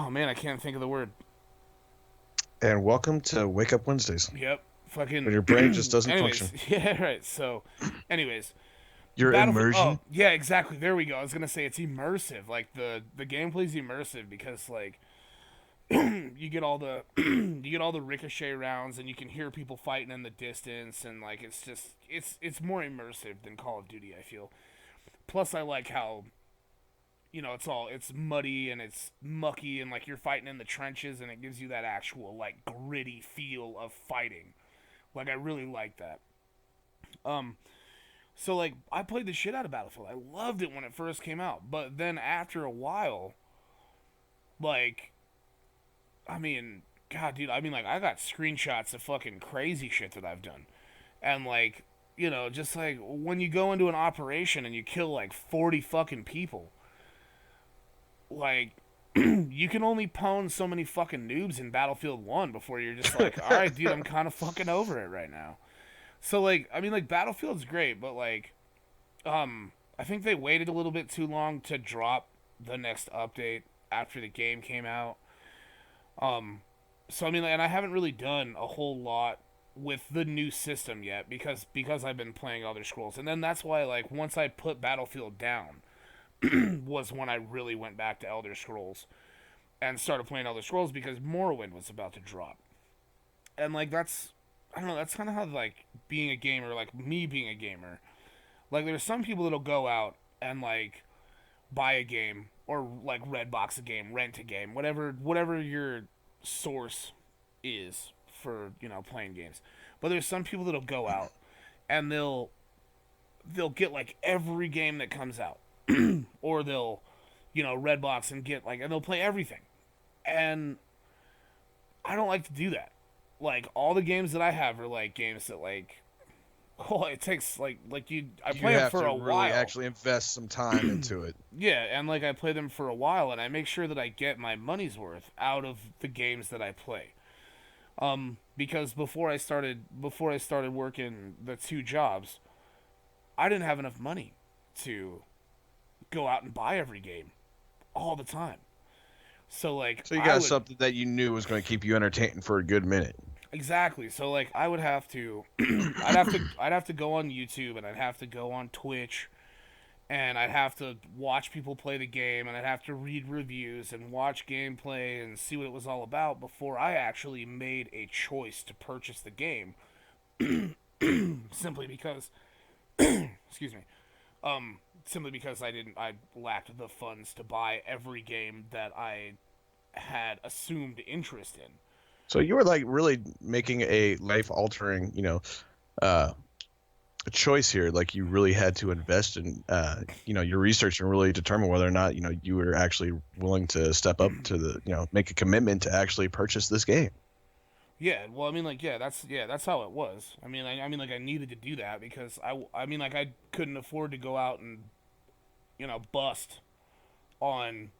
man, I can't think of the word. And welcome to Wake Up Wednesdays, Yep. when Fucking your brain just doesn't anyways, function. yeah, right. So anyways, Your Battlefield oh, immersion. yeah, exactly. There we go. I was going to say it's immersive. Like the gameplay's immersive because like you get all the you get all the ricochet rounds and you can hear people fighting in the distance and like it's just it's more immersive than Call of Duty, I feel. Plus I like how it's muddy and it's mucky and like you're fighting in the trenches and it gives you that actual like gritty feel of fighting. Like I really like that. Um so like I played the shit out of Battlefield. I loved it when it first came out, but then after a while, like I mean, god dude, I mean like I got screenshots of fucking crazy shit that I've done. And like, just like when you go into an operation and you kill like 40 fucking people, like you can only pwn so many fucking noobs in Battlefield 1 before you're just like, all right, dude, I'm kind of fucking over it right now. So, like, I mean, like, Battlefield's great, but, like, I think they waited a little bit too long to drop the next update after the game came out. Um, so, I mean, and I haven't really done a whole lot with the new system yet because I've been playing Elder Scrolls. And then that's why, like, once I put Battlefield down was when I really went back to Elder Scrolls and started playing Elder Scrolls because Morrowind was about to drop. And like that's I don't know, that's kind of how like being a gamer, like me being a gamer. Like there's some people that'll go out and like buy a game or like red box a game, rent a game, whatever your source is for, playing games. But there's some people that'll go out and they'll get like every game that comes out. Or they'll, red box and get like and they'll play everything. And I don't like to do that. Like all the games that I have are like games that like oh it takes like I You play them have for to a really while. actually invest some time into it. Yeah, and like I play them for a while and I make sure that I get my money's worth out of the games that I play. Because before I started working the two jobs, I didn't have enough money to go out and buy every game all the time. So like So you I got would something that you knew was going to keep you entertained for a good minute. exactly. So like I would have to I'd have to go on YouTube and I'd have to go on Twitch and I'd have to watch people play the game and I'd have to read reviews and watch gameplay and see what it was all about before I actually made a choice to purchase the game simply because excuse me. Simply because I lacked the funds to buy every game that I had assumed interest in. So you were like really making a life altering, uh, a choice here. Like you really had to invest in, your research and really determine whether or not, you were actually willing to step up to make a commitment to actually purchase this game. Yeah, well, I mean, like, that's how it was. I mean, like, I needed to do that because I mean, like, I couldn't afford to go out and, bust on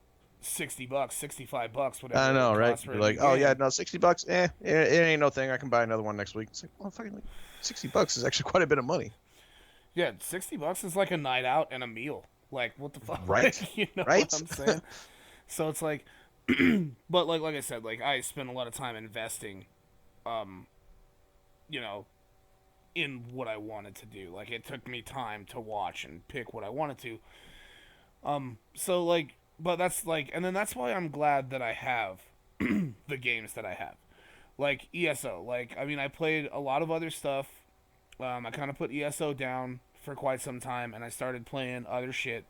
$60, $65, whatever I it would know, right? cost for You're a new like, oh yeah, game. no, $60, it ain't no thing. I can buy another one next week. It's like, well, fucking like, $60 is actually quite a bit of money, Yeah, $60 is like a night out and a meal. Like, what the fuck? right? You know what Right? I'm saying? So it's like, but like I said, like I spent a lot of time investing, um, you know, in what I wanted to do. Like it took me time to watch and pick what I wanted to. So like, but that's like, and then that's why I'm glad that I have the games that I have. Like ESO. Like I mean, I played a lot of other stuff. I kind of put ESO down for quite some time, and I started playing other shit.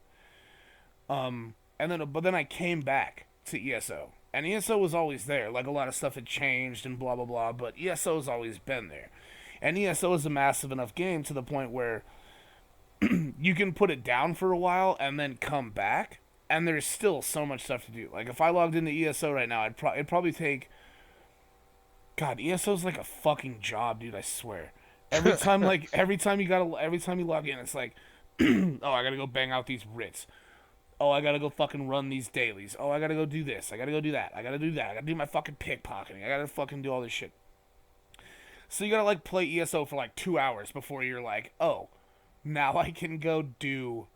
And then but then I came back to ESO, and ESO was always there. Like a lot of stuff had changed and blah blah blah, but ESO's always been there. And ESO is a massive enough game to the point where you can put it down for a while and then come back, and there's still so much stuff to do. Like if I logged into ESO right now, it'd probably take. God, ESO's like a fucking job, dude. I swear. Every time you log in, it's like, oh, I gotta go bang out these writs. Oh, I gotta go fucking run these dailies. Oh, I gotta go do this. I gotta go do that. I gotta do that. I gotta do my fucking pickpocketing. I gotta fucking do all this shit. So you gotta like play ESO for like 2 hours before you're like, oh, now I can go do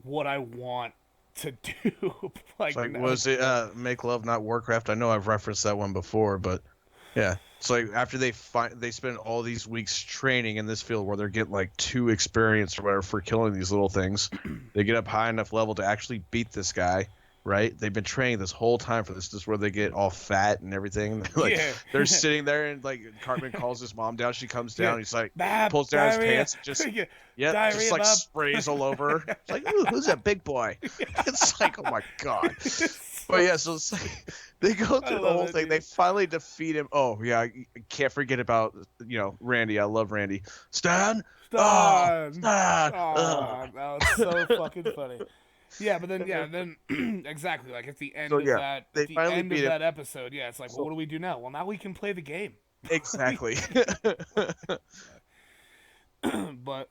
what I want to do. It's like, like, was it Make Love Not Warcraft? I know I've referenced that one before, but yeah. It's like after they spend all these weeks training in this field where they're getting like 2 experience or whatever for killing these little things, they get up high enough level to actually beat this guy, right? They've been training this whole time for this. This is where they get all fat and everything. Like yeah, they're sitting there and like Cartman calls his mom down. She comes down. yeah. He's like Bab, pulls down his diarrhea. pants, and just Yeah, yeah, just diarrhea, like Bob. sprays all over. Her. It's like, ooh, who's that big boy? It's like, oh my god. But yeah, so it's like they go I through the love whole it, thing. dude. They finally defeat him. Oh yeah, I can't forget about Randy. I love Randy. Stan. Oh, Stop. Stan. Oh, that was so fucking funny. Yeah, but then exactly like So yeah, they at the finally end of beat him. that episode, yeah, it's like, well, So what do we do now? Well, now we can play the game. exactly. But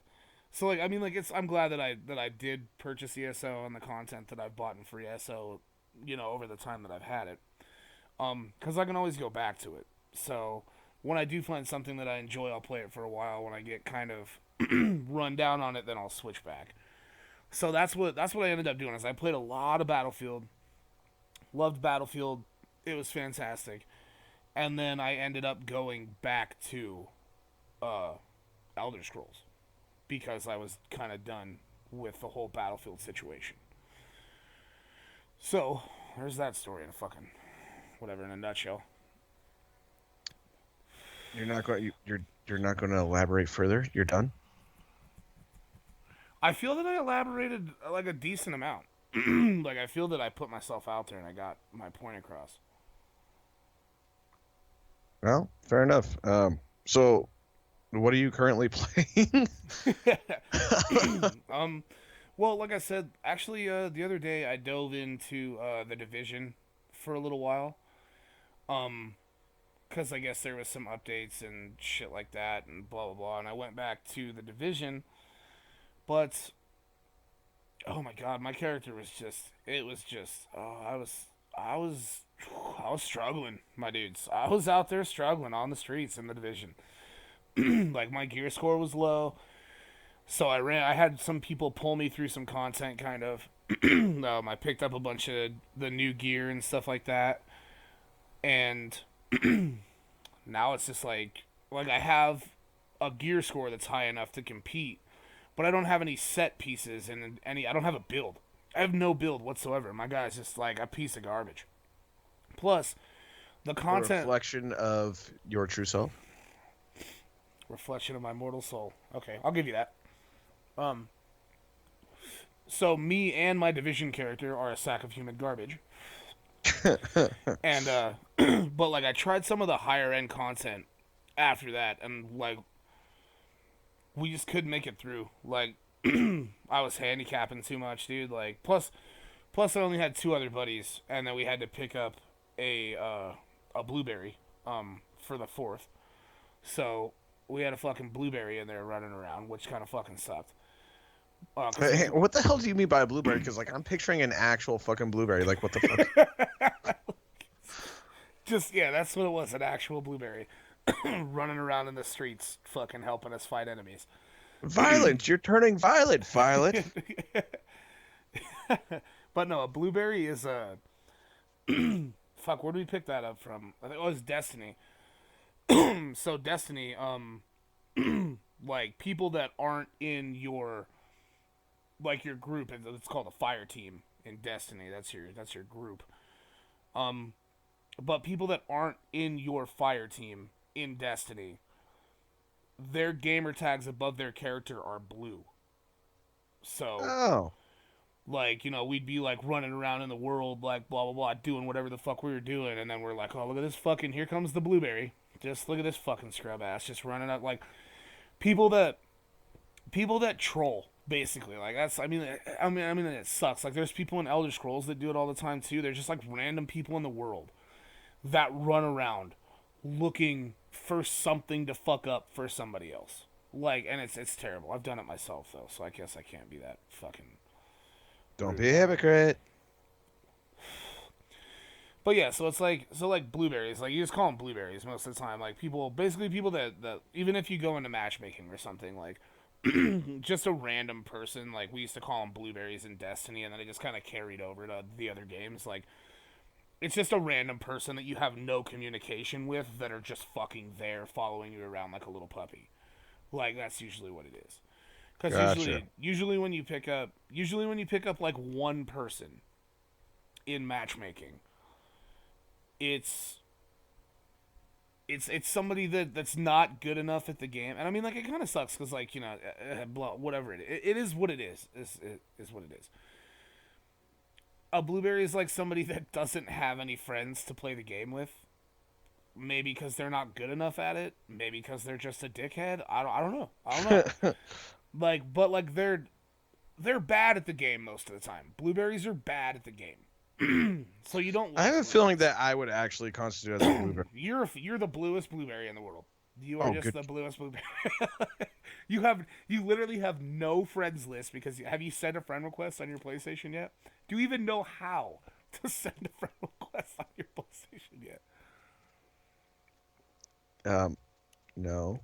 so like I mean like I'm glad that I did purchase ESO and the content that I've bought in free ESO, over the time that I've had it. Because I can always go back to it. So when I do find something that I enjoy, I'll play it for a while. When I get kind of run down on it, then I'll switch back. So that's what I ended up doing. Is I played a lot of Battlefield, loved Battlefield. It was fantastic, and then I ended up going back to uh, Elder Scrolls because I was kind of done with the whole Battlefield situation. So there's that story in a fucking whatever in a nutshell. You're not going to elaborate further. You're done. I feel that I elaborated like a decent amount. Like I feel that I put myself out there and I got my point across. Well, fair enough. So what are you currently playing? um, well, like I said, actually, the other day I dove into the Division for a little while. Because I guess there was some updates and shit like that and blah blah blah, and I went back to the Division, but oh my god, my character was just I was struggling, my dudes. I was out there struggling on the streets in the Division. Like my gear score was low. So I had some people pull me through some content kind of. I picked up a bunch of the new gear and stuff like that. And now it's just like I have a gear score that's high enough to compete, but I don't have any set pieces and I don't have a build. I have no build whatsoever. My guy's just like a piece of garbage. Plus, the A content reflection of your true self. reflection of my mortal soul. Okay, I'll give you that. So me and my Division character are a sack of human garbage. And but like I tried some of the higher end content after that, and like we just couldn't make it through. Like I was handicapping too much, dude. Like plus I only had 2 other buddies, and then we had to pick up a blueberry for the fourth. So we had a fucking blueberry in there running around, which kind of fucking sucked. Hey, what the hell do you mean by a blueberry? Because like I'm picturing an actual fucking blueberry. Like what the fuck? Just yeah, that's what it was, an actual blueberry running around in the streets, fucking helping us fight enemies. Violent! You're turning violent, Violet. But no, a blueberry is a fuck. Where did we pick that up from? I think it was Destiny. So Destiny, like people that aren't in your your group, it's called a fire team in Destiny. That's your group. But people that aren't in your fire team in Destiny, their gamer tags above their character are blue. So, Oh, we'd be like running around in the world, like blah blah blah, doing whatever the fuck we were doing, and then we're like, oh look at this fucking, here comes the blueberry. Just look at this fucking scrub ass, just running up. Like people that people that troll. Basically, like that's. I mean, it sucks. Like, there's people in Elder Scrolls that do it all the time too. They're just like random people in the world that run around looking for something to fuck up for somebody else. Like, and it's terrible. I've done it myself though, so I guess I can't be that fucking Don't rude be a about it. hypocrite. But yeah, so it's like blueberries. Like, you just call them blueberries most of the time. Like, people that even if you go into matchmaking or something, like just a random person. Like, we used to call them blueberries in Destiny, and then it just kind of carried over to the other games. Like, it's just a random person that you have no communication with that are just fucking there following you around like a little puppy. Like, that's usually what it is. Because Gotcha. usually when you pick up like one person in matchmaking, it's it's somebody that's not good enough at the game. And I mean, like, it kind of sucks because, like, whatever it is what it is what it is. A blueberry is like somebody that doesn't have any friends to play the game with. Maybe because they're not good enough at it. Maybe because they're just a dickhead. I don't know. I don't know. Like, but like they're bad at the game most of the time. Blueberries are bad at the game. So you don't I like have a feeling blueberries. that I would actually constitute as a blueberry. You're the bluest blueberry in the world. You are Oh, just good. the bluest blueberry. You literally have no friends list because have you sent a friend request on your PlayStation yet? Do you even know how to send a friend request on your PlayStation yet? Um, no.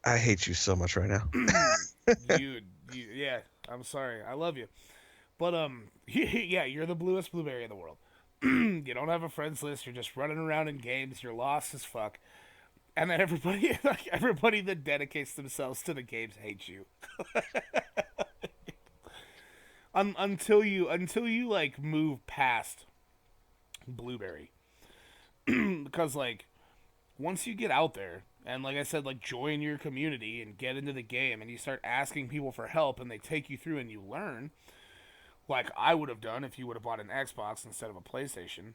I hate you so much right now. you, yeah. I'm sorry. I love you, but yeah, you're the bluest blueberry in the world. You don't have a friends list. You're just running around in games. You're lost as fuck. And then everybody, like everybody that dedicates themselves to the games hates you. Until you like move past blueberry, because like once you get out there and, like I said, like, join your community and get into the game and you start asking people for help and they take you through and you learn, like I would have done if you would have bought an Xbox instead of a PlayStation,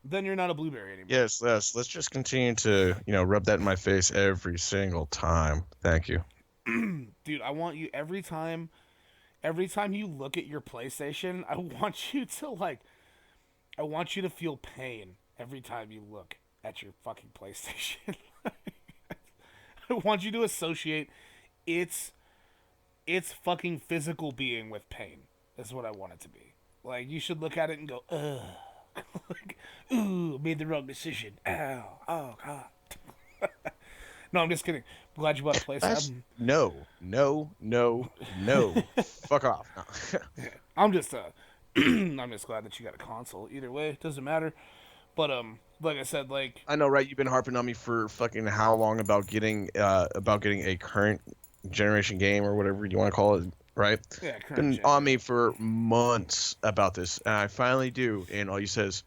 then you're not a blueberry anymore. Yes, yes. Let's just continue to, rub that in my face every single time. Thank you. Dude, I want you every time you look at your PlayStation, I want you to feel pain every time you look at your fucking PlayStation. I want you to associate its fucking physical being with pain. Is what I want it to be. Like, you should look at it and go, ugh. Like, ooh, made the wrong decision. Ow, oh god. No, I'm just kidding. I'm glad you bought a That's PlayStation. no, no, no, no. Fuck off. No. I'm just I'm just glad that you got a console. Either way, it doesn't matter. But like I said, like, I know, right? You've been harping on me for fucking how long about getting a current generation game or whatever you want to call it, right? yeah, current Been gen, on yeah. me for months about this, and I finally do, and all you said is,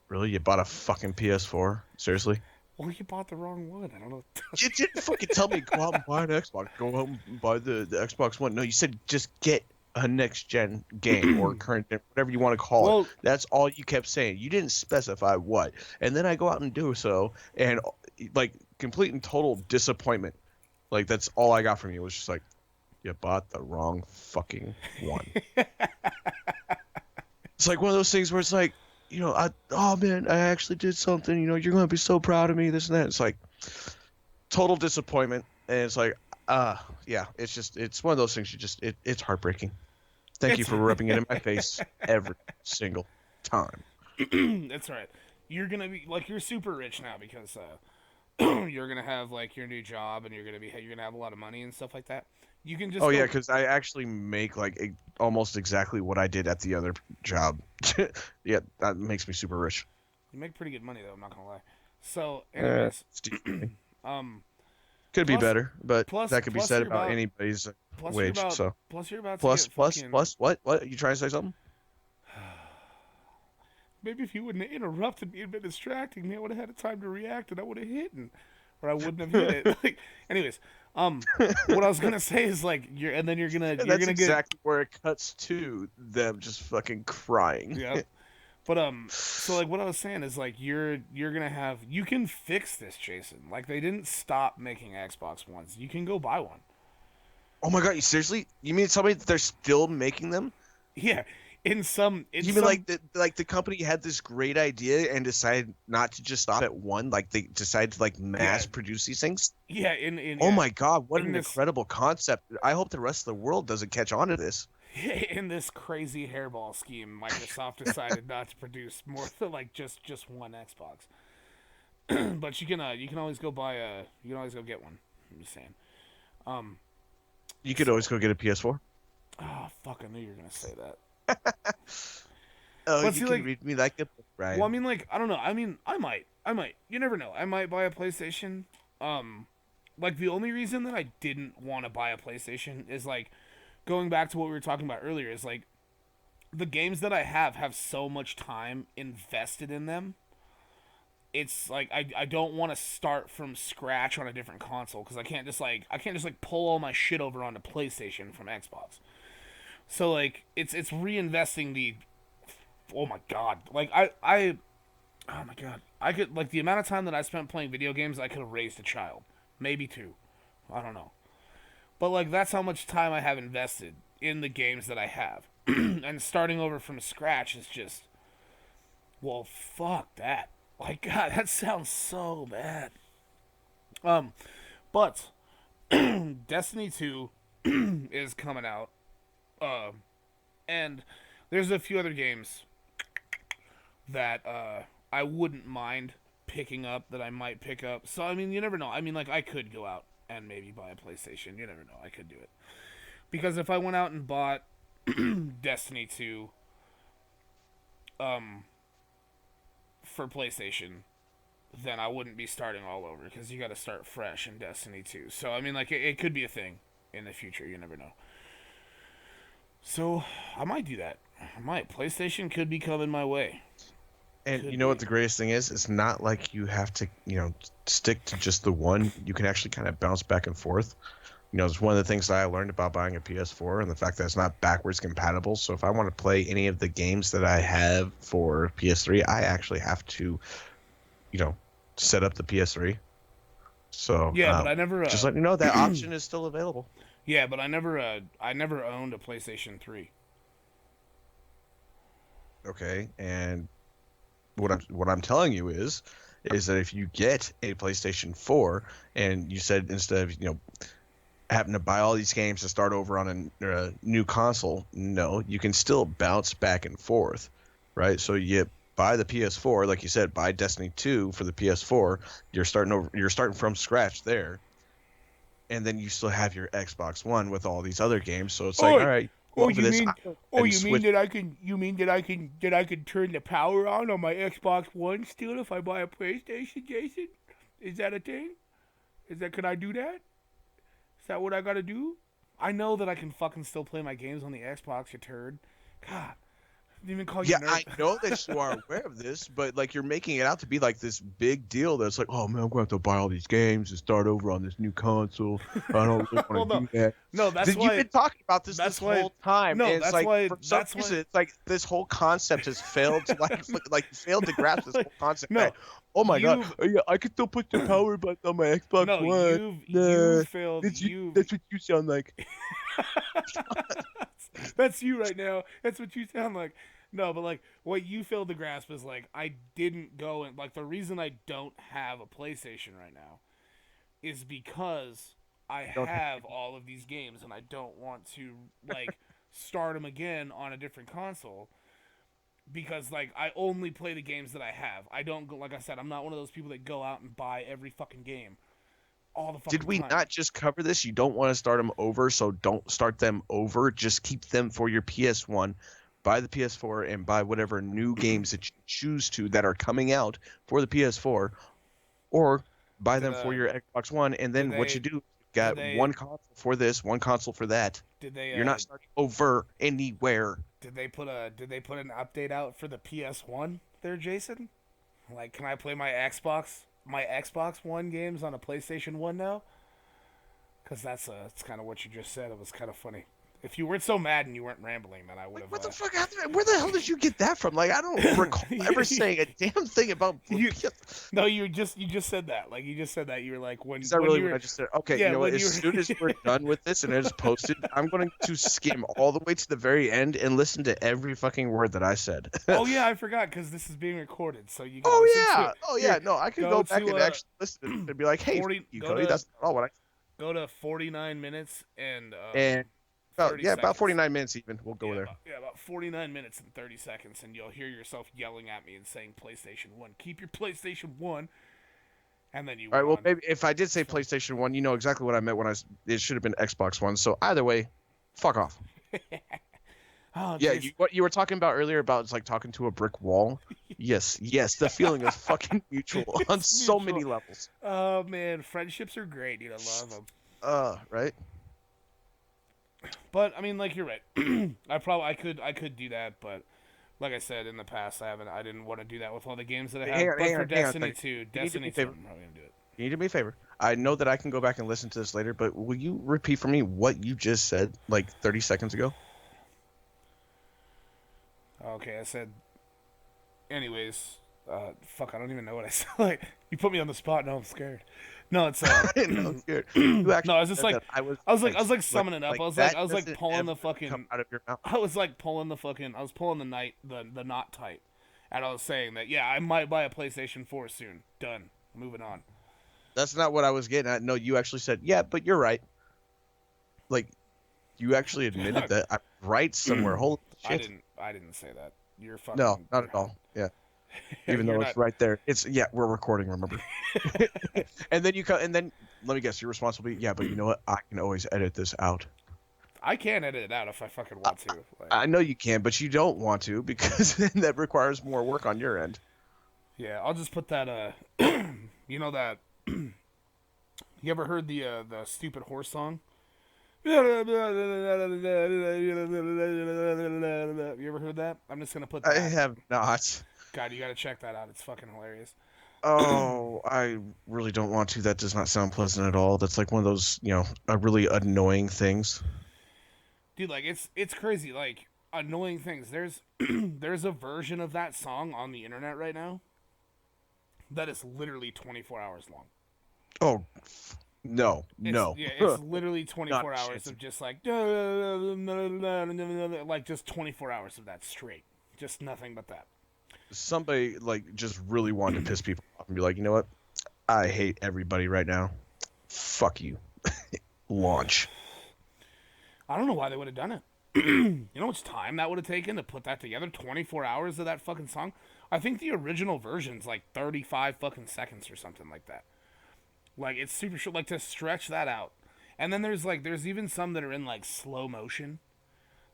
"Really, you bought a fucking PS4? Seriously?" Well, you bought the wrong one. I don't know. You didn't fucking tell me go out and buy an Xbox. Go out and buy the Xbox One. No, you said just get a next gen game or current gen, whatever you want to call it. Well, That's all you kept saying. You didn't specify what. And then I go out and do so, and like complete and total disappointment. Like that's all I got from you was just like you bought the wrong fucking one. It's like one of those things where it's like, oh man, I actually did something. You're gonna be so proud of me. This and that. It's like total disappointment, and it's like, yeah, it's one of those things. It's heartbreaking. Thank you it's for rubbing it in my face every single time. that's right. You're gonna be like you're super rich now because you're gonna have like your new job and you're gonna have a lot of money and stuff like that. You can just Oh yeah, go. because I actually make like almost exactly what I did at the other job. Yeah, that makes me super rich. You make pretty good money though. I'm not gonna lie. So, anyways, It's decent. um, Could be plus better, but plus that could be plus said you're about about anybody's plus you're wage. about So plus you're about to plus get plus fucking. plus what? What? You trying to say something? Maybe if you wouldn't have interrupted me and been distracting me, I would have had time to react and I would have hit, or I wouldn't have hit it. Like, anyways, what I was gonna say is like And you're that's gonna get exactly where it cuts to them just fucking crying. yeah. But so like what I was saying is like you're gonna have you can fix this, Jason. Like they didn't stop making Xbox Ones. You can go buy one. Oh my god, you seriously? You mean to tell me that they're still making them? Yeah, in You mean some like the company had this great idea and decided not to just stop at one? Like they decided to like yeah mass produce these things? yeah in Oh yeah my god, what in an this incredible concept. I hope the rest of the world doesn't catch on to this. in this crazy hairball scheme, Microsoft decided not to produce more than like just one Xbox. But you can always go buy a you can always go get one. I'm just saying. Um. You could always So, go get a PS4. oh fuck, I knew you were gonna say that. Oh, But you see, can like, read me like a book, well, I Brian. mean, like, I don't know. I mean, I might. You never know. I might buy a PlayStation. Um, like the only reason that I didn't want to buy a PlayStation is like going back to what we were talking about earlier. Is like the games that I have so much time invested in them. It's like I don't want to start from scratch on a different console because I can't just like pull all my shit over onto PlayStation from Xbox. So like it's reinvesting the oh my god like I oh my god I could like the amount of time that I spent playing video games I could have raised a child, maybe two, I don't know, but like that's how much time I have invested in the games that I have. And starting over from scratch is just well fuck that, like god that sounds so bad. um but Destiny 2 is coming out, and there's a few other games that I wouldn't mind picking up that I might pick up. So I mean, you never know. I mean, like I could go out and maybe buy a PlayStation. You never know. I could do it because if I went out and bought Destiny 2 um for PlayStation, then I wouldn't be starting all over because you got to start fresh in Destiny 2. So I mean, like it could be a thing in the future. You never know. So I might do that. I might. PlayStation could be coming my way. And you Could know what be. the greatest thing is? It's not like you have to, stick to just the one. You can actually kind of bounce back and forth. It's one of the things that I learned about buying a PS4 and the fact that it's not backwards compatible. So if I want to play any of the games that I have for PS3, I actually have to, you know, set up the PS3. So Yeah, but I never just let you know that option is still available. yeah, but I never owned a PlayStation 3. Okay, and what I'm telling you is that if you get a PlayStation 4 and you said instead of having to buy all these games to start over on a new console, no, you can still bounce back and forth, right? So you buy the PS4, like you said, buy Destiny 2 for the PS4. You're starting from scratch there, and then you still have your Xbox One with all these other games. So it's like, Oh, all right, oh, over this, and you mean switch. that I can? You mean that I can turn the power on my Xbox One still if I buy a PlayStation, Jason? Is that a thing? Is that can I do that? Is that what I gotta do? I know that I can fucking still play my games on the Xbox, you turd. God, I didn't even call you Yeah, nerd. I know that you are aware of this, but like you're making it out to be like this big deal that's like, oh man, I'm going to have to buy all these games and start over on this new console. I don't really Well, want to no, do that. no, that's You've why. been talking about this That's why. whole time, No, and it's that's like why. for some That's why. reason, it's like this whole concept has failed to like you failed to grasp this Like, whole concept. That, no, oh my god, you've yeah, I can still put the power button on my Xbox no, One. you've Nah, failed. You've that's what you sound like. That's you right now. That's what you sound like. No, but like what you failed to grasp is like I didn't go and like the reason I don't have a PlayStation right now is because I You don't have. have all of these games and I don't want to like start them again on a different console because like I only play the games that I have. I don't go like I said I'm not one of those people that go out and buy every fucking game all the Did fucking we time. not just cover this? You don't want to start them over, so don't start them over. Just keep them for your PS1. Buy the PS4 and buy whatever new games that you choose to that are coming out for the PS4, or buy Did them for your Xbox One. And did then what you they do, you did got they one console for this, one console for that. did they You're not starting over anywhere. did they put an update out for the PS1 there, Jason? Like, can I play my Xbox One games on a PlayStation One now? Because that's kind of what you just said. It was kind of funny. If you weren't so mad and you weren't rambling, then I would Like, have. what the fuck? Where the hell did you get that from? Like, I don't recall ever saying a damn thing about. you, no, you just said that. Like you just said that. You were like Is when that when really you what were I just said? Okay, you yeah know what? when As you soon as we're were done with this and it's posted, I'm going to skim all the way to the very end and listen to every fucking word that I said. Oh yeah, I forgot because this is being recorded, so you can listen Oh to yeah, it. oh Here, yeah. No, I could go go back to and actually listen to this and be like, "Hey, fuck 40. you, Go Cody. to That's not all what I." go to 49 minutes and And 30 about seconds. 49 minutes even. We'll go Yeah, there. about 49 minutes and 30 seconds, and you'll hear yourself yelling at me and saying PlayStation 1. Keep your PlayStation 1, and then you All right. went Well, on. maybe if I did It's say fine. PlayStation One, you know exactly what I meant when it should have been Xbox One. So either way, fuck off. Oh, Yeah, Jason. what you were talking about earlier about it's like talking to a brick wall. Yes, yes, the feeling is fucking mutual on It's so mutual. many levels. Oh, man. Friendships are great. You know, love them. Right. But, I mean, like, you're right. I could do that, but like I said in the past, I didn't want to do that with all the games that I Hang have. on, But hang for on, hang on a Destiny second. 2, You need to do me Destiny a 2, favor. I'm probably going to do it. You need to do me a favor. I know that I can go back and listen to this later, but will you repeat for me what you just said like 30 seconds ago? Okay, I said anyways, fuck, I don't even know what I said. Like, you put me on the spot. Now I'm scared. No, it's No, I'm scared. You no, actually I was just said like, that I was I was like like summing it up. like I that was like doesn't pulling ever the come fucking, out of your mouth. I was like pulling the fucking, I was pulling the knot tight, and I was saying that yeah, I might buy a PlayStation 4 soon. Done. Moving on. That's not what I was getting at. No, you actually said, "Yeah, but you're right." Like you actually admitted that I'm right somewhere. Holy shit. I didn't say that. You're No, fucking, not at all. Yeah. Even you're though not. it's right there. It's yeah, we're recording, remember? And then and then let me guess, your response will be, yeah, but you know what? I can always edit this out. I can edit it out if I fucking I, want to. Like, I know you can, but you don't want to because then that requires more work on your end. yeah, I'll just put that. You know that. You ever heard the stupid horse song? You ever heard that? I'm just gonna put I that. have not. God, you gotta check that out. It's fucking hilarious. Oh, I really don't want to. That does not sound pleasant at all. That's like one of those, really annoying things. Dude, like it's crazy. Like annoying things. There's there's a version of that song on the internet right now that is literally 24 hours long. Oh, no, It's no. yeah, it's literally Not 24 a hours chance. of just like like just 24 hours of that straight. Just nothing but that. Somebody like just really wanted to piss people off and be like, you know what? I hate everybody right now. Fuck you. Launch. I don't know why they would have done it. You know how much time that would have taken to put that together? 24 hours of that fucking song? I think the original version's like 35 fucking seconds or something like that. Like, it's super short. Like, to stretch that out. And then there's even some that are in, like, slow motion.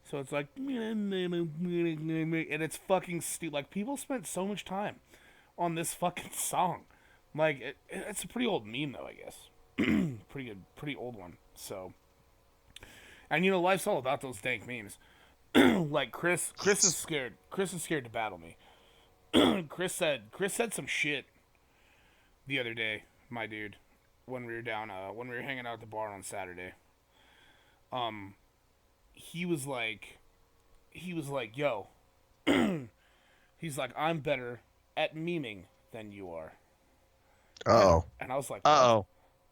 So it's like, and it's fucking stupid. Like, people spent so much time on this fucking song. Like, it's a pretty old meme, though, I guess. Pretty good, pretty old one. So, and you know, life's all about those dank memes. Like Chris is scared. Chris is scared to battle me. Chris said some shit the other day, my dude, when we were when we were hanging out at the bar on Saturday. Um, he was like, yo, he's like, I'm better at memeing than you are. Uh-oh. And I was like, what? Uh-oh.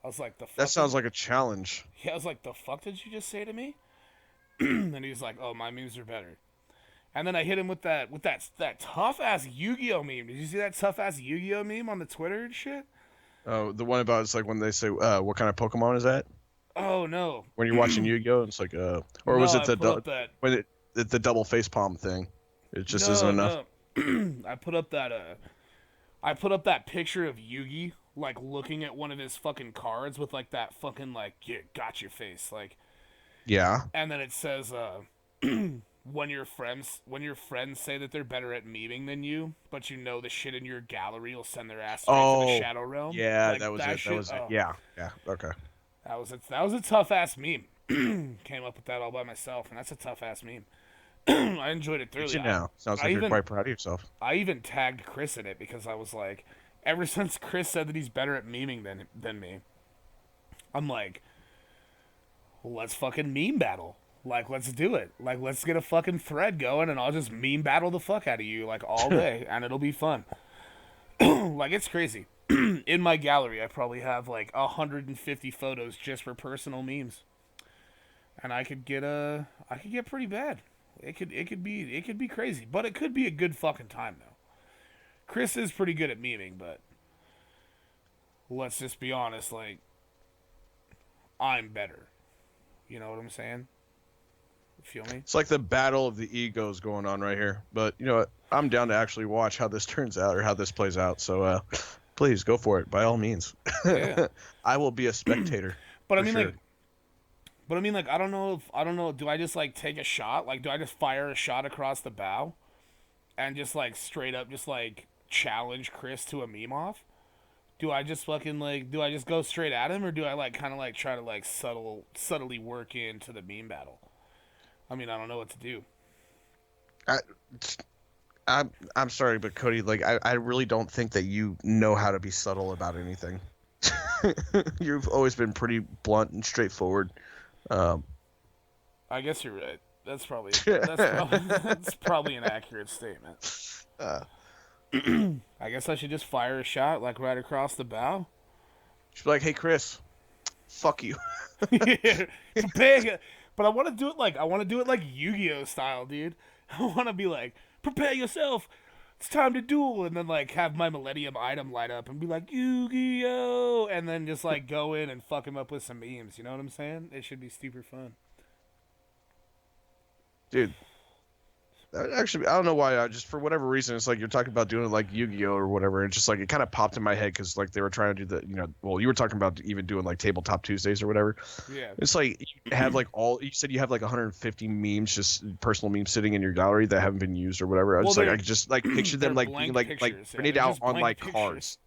I was like, the That fuck? sounds like a challenge. Yeah, I was like, the fuck did you just say to me? And he's like, oh, my memes are better. And then I hit him with that tough ass Yu-Gi-Oh meme. Did you see that tough ass Yu-Gi-Oh meme on the Twitter and shit? Oh, the one about it's like when they say, what kind of Pokemon is that? Oh no, When you're watching Yu-Gi-Oh, it's like, or no! was it I put up that. when the double face palm thing? It just isn't No, enough. no. I put up that. I put up that picture of Yugi like looking at one of his fucking cards with like that fucking like yeah, got your face like, Yeah. and then it says when your friends say that they're better at memeing than you, but you know the shit in your gallery will send their ass straight to the Oh, shadow realm. yeah, Like that was that it. That shit. was it. Oh, Yeah. Yeah. Okay. that was a tough ass meme. Came up with that all by myself, and that's a tough ass meme. I enjoyed it Did thoroughly. you now? Sounds I like you're even quite proud of yourself. I even tagged Chris in it because I was like, ever since Chris said that he's better at memeing than me, I'm like, let's fucking meme battle. Like, let's do it. Like, let's get a fucking thread going, and I'll just meme battle the fuck out of you like all day, and it'll be fun. Like, it's crazy. In my gallery, I probably have like 150 photos just for personal memes, and I could get pretty bad. It could be crazy, but it could be a good fucking time though. Chris is pretty good at memeing, but let's just be honest, like I'm better. You know what I'm saying? Feel me? It's like the battle of the egos going on right here. But you know what? I'm down to actually watch how this turns out or how this plays out. So please go for it by all means. Yeah. I will be a spectator But I for mean sure. like I don't know if I don't know, do I just like take a shot? Like do I just fire a shot across the bow and just like straight up just like challenge Chris to a meme off? Do I just fucking like do I just go straight at him or do I like kind of like try to like subtly work into the meme battle? I mean, I don't know what to do. I, I'm sorry, but Cody, like I really don't think that you know how to be subtle about anything. You've always been pretty blunt and straightforward. Um, I guess you're right. That's probably an accurate statement. uh, I guess I should just fire a shot like right across the bow. she's like, "Hey, Chris, fuck you." Prepare, but I want to do it like Yu-Gi-Oh style, dude. I want to be like, prepare yourself. It's time to duel, and then like have my Millennium item light up and be like Yu-Gi-Oh, and then just like go in and fuck him up with some memes. You know what I'm saying? It should be super fun. Dude, actually, I don't know why. I just for whatever reason, it's like you're talking about doing it like Yu-Gi-Oh or whatever. And just like it kind of popped in my head because like they were trying to do the, well, you were talking about even doing like tabletop Tuesdays or whatever. Yeah. It's like you have like you said you have like 150 memes, just personal memes sitting in your gallery that haven't been used or whatever. I Well, was like, I could just like picture them they're like being blank like pictures. Yeah, printed they're out just on blank like pictures. cards.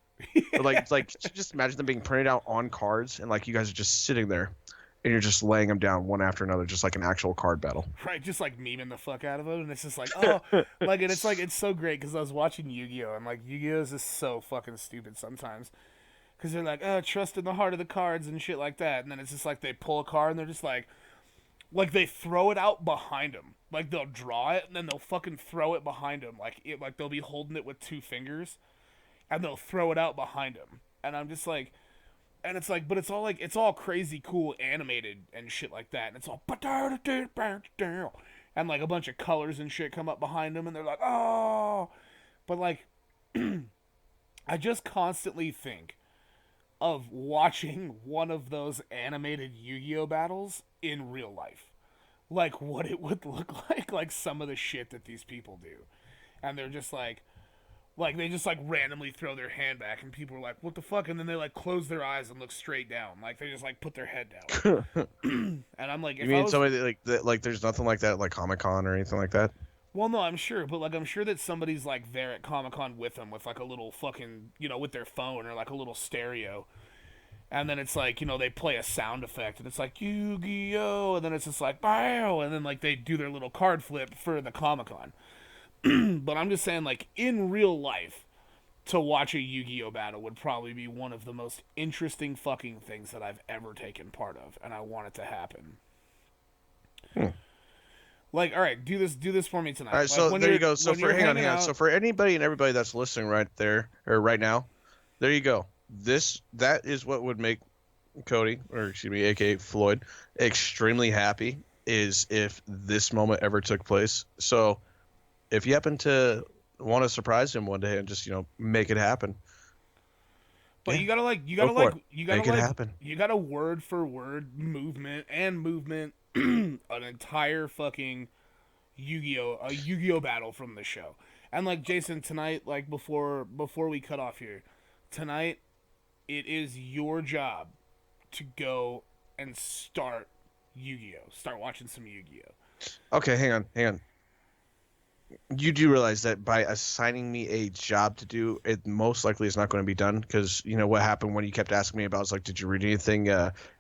Or like just imagine them being printed out on cards and like you guys are just sitting there and you're just laying them down one after another, just like an actual card battle. Right, just like memeing the fuck out of it, and it's just like, oh, like it's so great because I was watching Yu-Gi-Oh, and like Yu-Gi-Oh is just so fucking stupid sometimes because they're like, oh, trust in the heart of the cards and shit like that, and then it's just like they pull a card and they're just like they throw it out behind them, like they'll draw it and then they'll fucking throw it behind them, like they'll be holding it with two fingers, and they'll throw it out behind them, and I'm just like. And it's like, but it's all crazy cool animated and shit like that. And it's all and like a bunch of colors and shit come up behind them, and they're like, oh, but like, I just constantly think of watching one of those animated Yu-Gi-Oh battles in real life, like what it would look like some of the shit that these people do, and they're just like they just like randomly throw their hand back and people are like, what the fuck? And then they like close their eyes and look straight down. Like they just like put their head down. And I'm like, You if I mean was somebody that, like there's nothing like that at, like Comic-Con or anything like that? well, no, I'm sure, but like I'm sure that somebody's like there at Comic Con with them with like a little fucking with their phone or like a little stereo. And then it's like, they play a sound effect and it's like Yu-Gi-Oh! And then it's just like, wow. And then like they do their little card flip for the Comic Con. But I'm just saying, like, in real life, to watch a Yu-Gi-Oh battle would probably be one of the most interesting fucking things that I've ever taken part of, and I want it to happen. Hmm. Like, all right, do this for me tonight. All right, Like, so when there you you're go. So when for you're hang on, hanging hang on. out, So for anybody and everybody that's listening right there or right now, there you go. That is what would make Cody, or excuse me, aka Floyd, extremely happy is if this moment ever took place. So if you happen to want to surprise him one day and just make it happen, but yeah, you go gotta for like it. you gotta Make it like happen. you gotta word for word movement an entire fucking Yu-Gi-Oh a Yu-Gi-Oh battle from the show. And like Jason tonight, like before we cut off here, tonight it is your job to go and start Yu-Gi-Oh. Start watching some Yu-Gi-Oh. Okay, hang on. You do realize that by assigning me a job to do, it most likely is not going to be done because what happened when you kept asking me about was like, did you read anything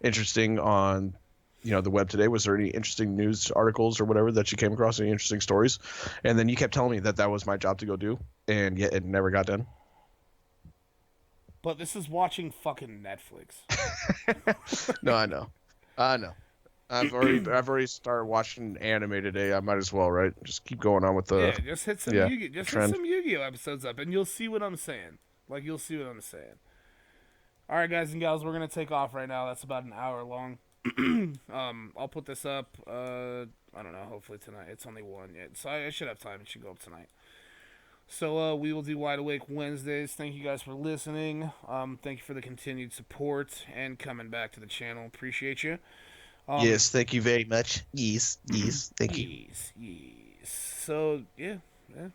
interesting on the web today? Was there any interesting news articles or whatever that you came across? Any interesting stories? And then you kept telling me that was my job to go do, and yet it never got done. But this is watching fucking Netflix. No, I know. I've already started watching anime today. I might as well, right? Just keep going on with the Yeah, just hit some yeah Yu just hit trend. some Yu-Gi-Oh episodes up, and you'll see what I'm saying. Like you'll see what I'm saying. All right, guys and gals, we're gonna take off right now. That's about an hour long. I'll put this up. I don't know. Hopefully tonight. It's only one yet, so I should have time. It should go up tonight. So we will do Wide Awake Wednesdays. Thank you guys for listening. Thank you for the continued support and coming back to the channel. Appreciate you. Um, Yes, thank you very much. Yes, yes, thank you. yes, yes. So yeah, yeah.